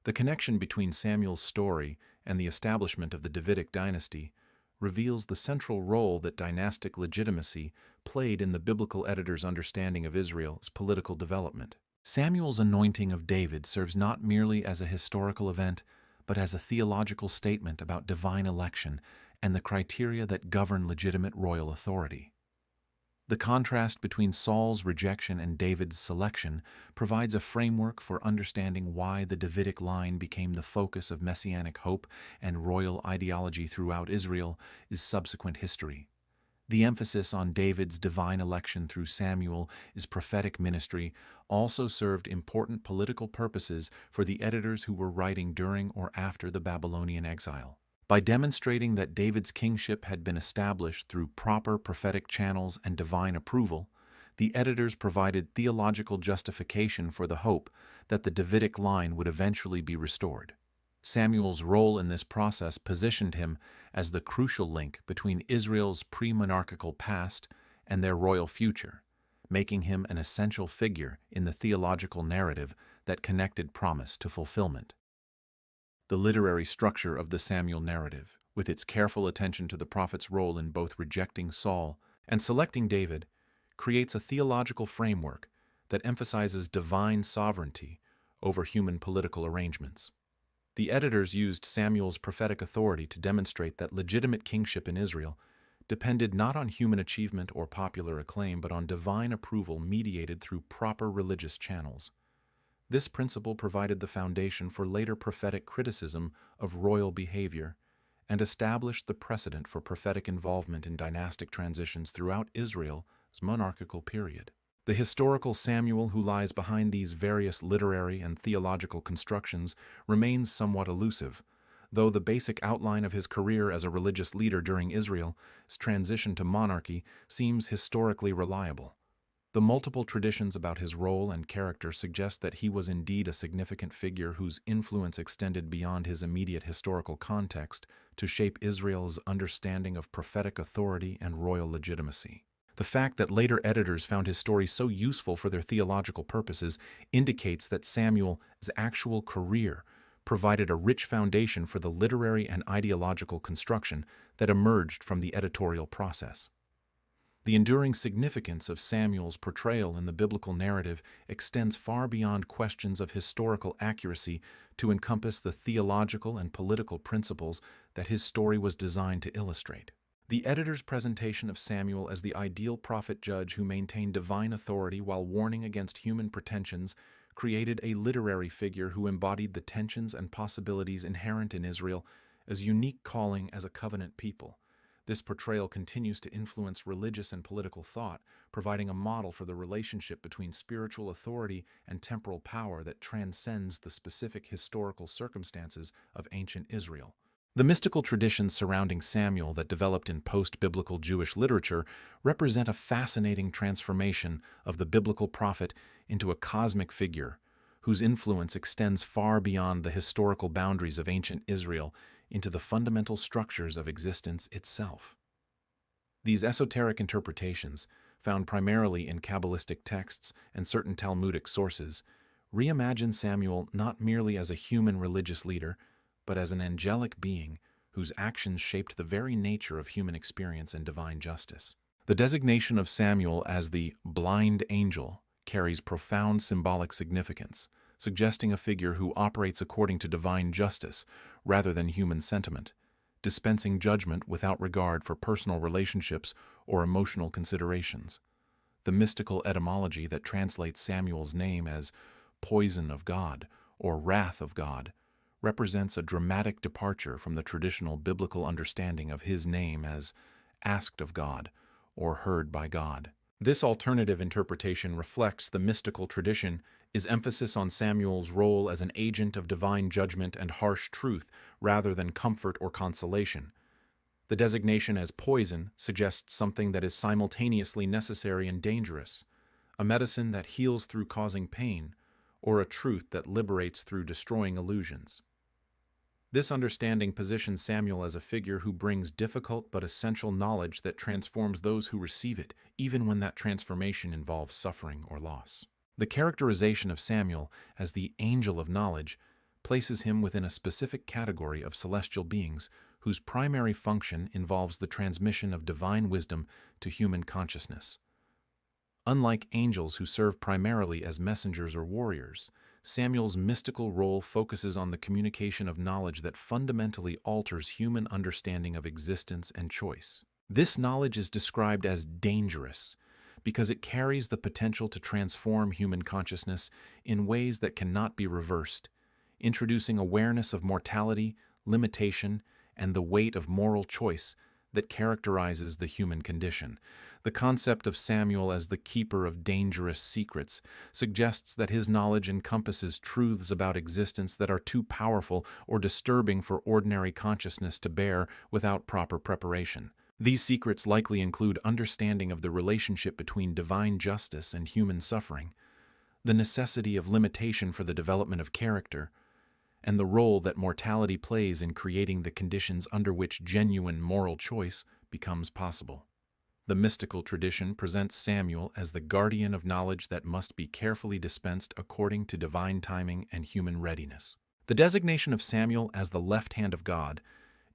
The connection between Samuel's story and the establishment of the Davidic dynasty reveals the central role that dynastic legitimacy played in the biblical editor's understanding of Israel's political development. Samuel's anointing of David serves not merely as a historical event, but as a theological statement about divine election and the criteria that govern legitimate royal authority. The contrast between Saul's rejection and David's selection provides a framework for understanding why the Davidic line became the focus of messianic hope and royal ideology throughout Israel's subsequent history. The emphasis on David's divine election through Samuel's prophetic ministry also served important political purposes for the editors who were writing during or after the Babylonian exile. By demonstrating that David's kingship had been established through proper prophetic channels and divine approval, the editors provided theological justification for the hope that the Davidic line would eventually be restored. Samuel's role in this process positioned him as the crucial link between Israel's pre-monarchical past and their royal future, making him an essential figure in the theological narrative that connected promise to fulfillment. The literary structure of the Samuel narrative, with its careful attention to the prophet's role in both rejecting Saul and selecting David, creates a theological framework that emphasizes divine sovereignty over human political arrangements. The editors used Samuel's prophetic authority to demonstrate that legitimate kingship in Israel depended not on human achievement or popular acclaim, but on divine approval mediated through proper religious channels. This principle provided the foundation for later prophetic criticism of royal behavior and established the precedent for prophetic involvement in dynastic transitions throughout Israel's monarchical period. The historical Samuel who lies behind these various literary and theological constructions remains somewhat elusive, though the basic outline of his career as a religious leader during Israel's transition to monarchy seems historically reliable. The multiple traditions about his role and character suggest that he was indeed a significant figure whose influence extended beyond his immediate historical context to shape Israel's understanding of prophetic authority and royal legitimacy. The fact that later editors found his story so useful for their theological purposes indicates that Samuel's actual career provided a rich foundation for the literary and ideological construction that emerged from the editorial process. The enduring significance of Samuel's portrayal in the biblical narrative extends far beyond questions of historical accuracy to encompass the theological and political principles that his story was designed to illustrate. The editor's presentation of Samuel as the ideal prophet-judge who maintained divine authority while warning against human pretensions created a literary figure who embodied the tensions and possibilities inherent in Israel's unique calling as a covenant people, This portrayal continues to influence religious and political thought, providing a model for the relationship between spiritual authority and temporal power that transcends the specific historical circumstances of ancient Israel. The mystical traditions surrounding Samuel that developed in post-biblical Jewish literature represent a fascinating transformation of the biblical prophet into a cosmic figure whose influence extends far beyond the historical boundaries of ancient Israel into the fundamental structures of existence itself. These esoteric interpretations, found primarily in Kabbalistic texts and certain Talmudic sources, reimagine Samuel not merely as a human religious leader, but as an angelic being whose actions shaped the very nature of human experience and divine justice. The designation of Samuel as the blind angel carries profound symbolic significance, suggesting a figure who operates according to divine justice rather than human sentiment, dispensing judgment without regard for personal relationships or emotional considerations. The mystical etymology that translates Samuel's name as poison of God or wrath of God represents a dramatic departure from the traditional biblical understanding of his name as asked of God or heard by God. This alternative interpretation reflects the mystical tradition, is emphasis on Samuel's role as an agent of divine judgment and harsh truth rather than comfort or consolation. The designation as poison suggests something that is simultaneously necessary and dangerous, a medicine that heals through causing pain, or a truth that liberates through destroying illusions. This understanding positions Samuel as a figure who brings difficult but essential knowledge that transforms those who receive it, even when that transformation involves suffering or loss. The characterization of Samuel as the angel of knowledge places him within a specific category of celestial beings whose primary function involves the transmission of divine wisdom to human consciousness. Unlike angels who serve primarily as messengers or warriors, Samuel's mystical role focuses on the communication of knowledge that fundamentally alters human understanding of existence and choice. This knowledge is described as dangerous because it carries the potential to transform human consciousness in ways that cannot be reversed, introducing awareness of mortality, limitation, and the weight of moral choice that characterizes the human condition. The concept of Samuel as the keeper of dangerous secrets suggests that his knowledge encompasses truths about existence that are too powerful or disturbing for ordinary consciousness to bear without proper preparation. These secrets likely include understanding of the relationship between divine justice and human suffering, the necessity of limitation for the development of character, and the role that mortality plays in creating the conditions under which genuine moral choice becomes possible. The mystical tradition presents Samuel as the guardian of knowledge that must be carefully dispensed according to divine timing and human readiness. The designation of Samuel as the left hand of God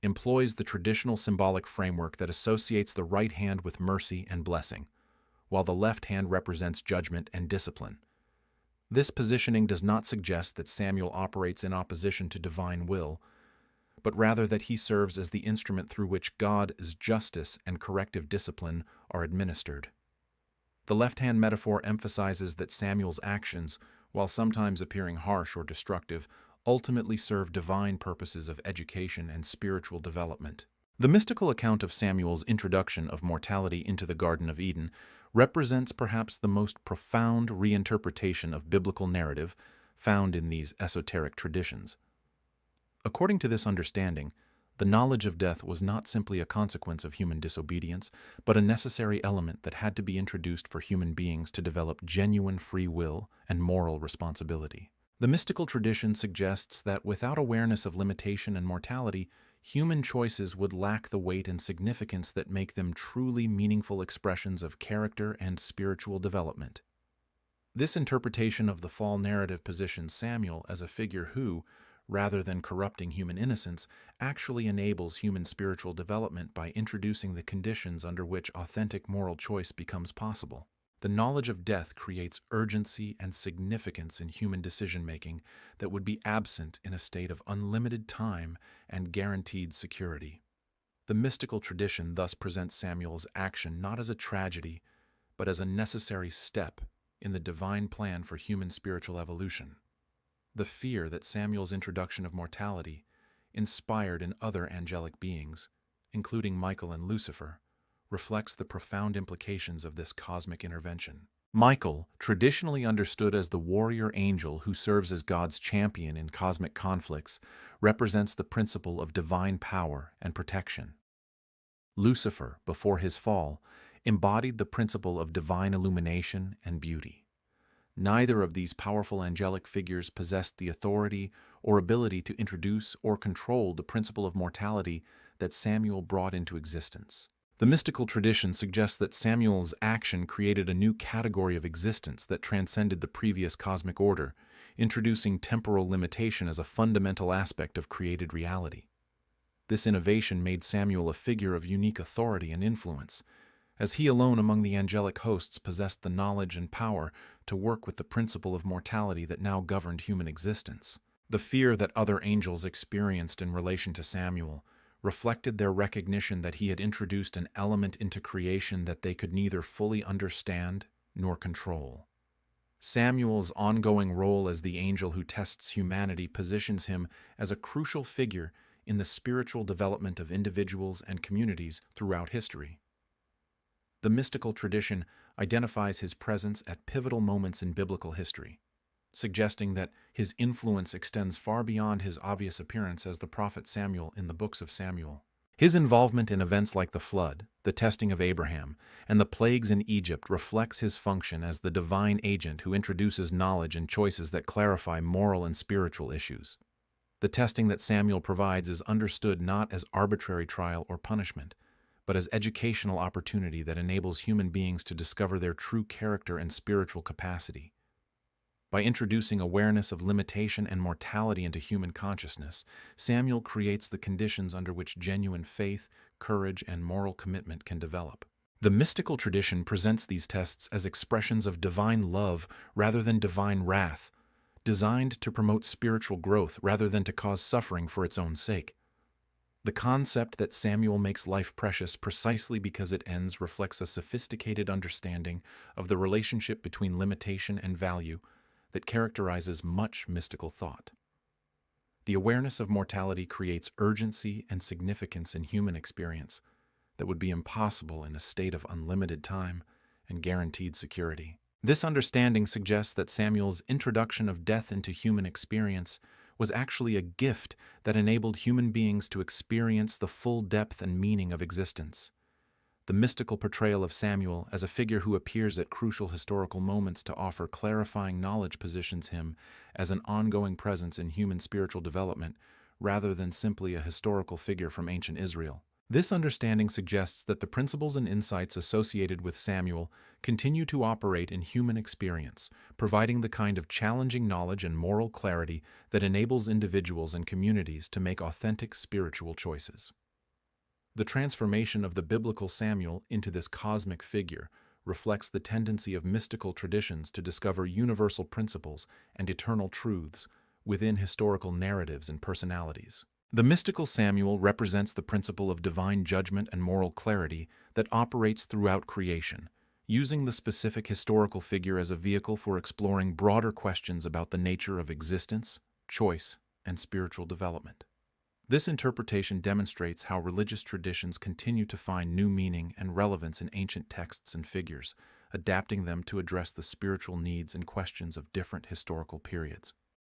employs the traditional symbolic framework that associates the right hand with mercy and blessing, while the left hand represents judgment and discipline. This positioning does not suggest that Samuel operates in opposition to divine will, but rather that he serves as the instrument through which God's justice and corrective discipline are administered. The left-hand metaphor emphasizes that Samuel's actions, while sometimes appearing harsh or destructive, ultimately serve divine purposes of education and spiritual development. The mystical account of Samuel's introduction of mortality into the Garden of Eden represents perhaps the most profound reinterpretation of biblical narrative found in these esoteric traditions. According to this understanding, the knowledge of death was not simply a consequence of human disobedience, but a necessary element that had to be introduced for human beings to develop genuine free will and moral responsibility. The mystical tradition suggests that without awareness of limitation and mortality, human choices would lack the weight and significance that make them truly meaningful expressions of character and spiritual development. This interpretation of the fall narrative positions Samuel as a figure who, rather than corrupting human innocence, actually enables human spiritual development by introducing the conditions under which authentic moral choice becomes possible. The knowledge of death creates urgency and significance in human decision-making that would be absent in a state of unlimited time and guaranteed security. The mystical tradition thus presents Samuel's action not as a tragedy, but as a necessary step in the divine plan for human spiritual evolution. The fear that Samuel's introduction of mortality inspired in other angelic beings including Michael and Lucifer, reflects the profound implications of this cosmic intervention. Michael, traditionally understood as the warrior angel who serves as God's champion in cosmic conflicts, represents the principle of divine power and protection. Lucifer, before his fall, embodied the principle of divine illumination and beauty. Neither of these powerful angelic figures possessed the authority or ability to introduce or control the principle of mortality that Samuel brought into existence. The mystical tradition suggests that Samuel's action created a new category of existence that transcended the previous cosmic order, introducing temporal limitation as a fundamental aspect of created reality. This innovation made Samuel a figure of unique authority and influence, as he alone among the angelic hosts possessed the knowledge and power to work with the principle of mortality that now governed human existence. The fear that other angels experienced in relation to Samuel reflected their recognition that he had introduced an element into creation that they could neither fully understand nor control. Samuel's ongoing role as the angel who tests humanity positions him as a crucial figure in the spiritual development of individuals and communities throughout history. The mystical tradition identifies his presence at pivotal moments in biblical history, suggesting that his influence extends far beyond his obvious appearance as the prophet Samuel in the books of Samuel. His involvement in events like the flood, the testing of Abraham, and the plagues in Egypt reflects his function as the divine agent who introduces knowledge and choices that clarify moral and spiritual issues. The testing that Samuel provides is understood not as arbitrary trial or punishment, but as educational opportunity that enables human beings to discover their true character and spiritual capacity. By introducing awareness of limitation and mortality into human consciousness, Samuel creates the conditions under which genuine faith, courage, and moral commitment can develop. The mystical tradition presents these tests as expressions of divine love rather than divine wrath, designed to promote spiritual growth rather than to cause suffering for its own sake. The concept that Samuel makes life precious precisely because it ends reflects a sophisticated understanding of the relationship between limitation and value that characterizes much mystical thought. The awareness of mortality creates urgency and significance in human experience that would be impossible in a state of unlimited time and guaranteed security. This understanding suggests that Samuel's introduction of death into human experience was actually a gift that enabled human beings to experience the full depth and meaning of existence. The mystical portrayal of Samuel as a figure who appears at crucial historical moments to offer clarifying knowledge positions him as an ongoing presence in human spiritual development rather than simply a historical figure from ancient Israel. This understanding suggests that the principles and insights associated with Samuel continue to operate in human experience, providing the kind of challenging knowledge and moral clarity that enables individuals and communities to make authentic spiritual choices. The transformation of the biblical Samuel into this cosmic figure reflects the tendency of mystical traditions to discover universal principles and eternal truths within historical narratives and personalities. The mystical Samuel represents the principle of divine judgment and moral clarity that operates throughout creation, using the specific historical figure as a vehicle for exploring broader questions about the nature of existence, choice, and spiritual development. This interpretation demonstrates how religious traditions continue to find new meaning and relevance in ancient texts and figures, adapting them to address the spiritual needs and questions of different historical periods.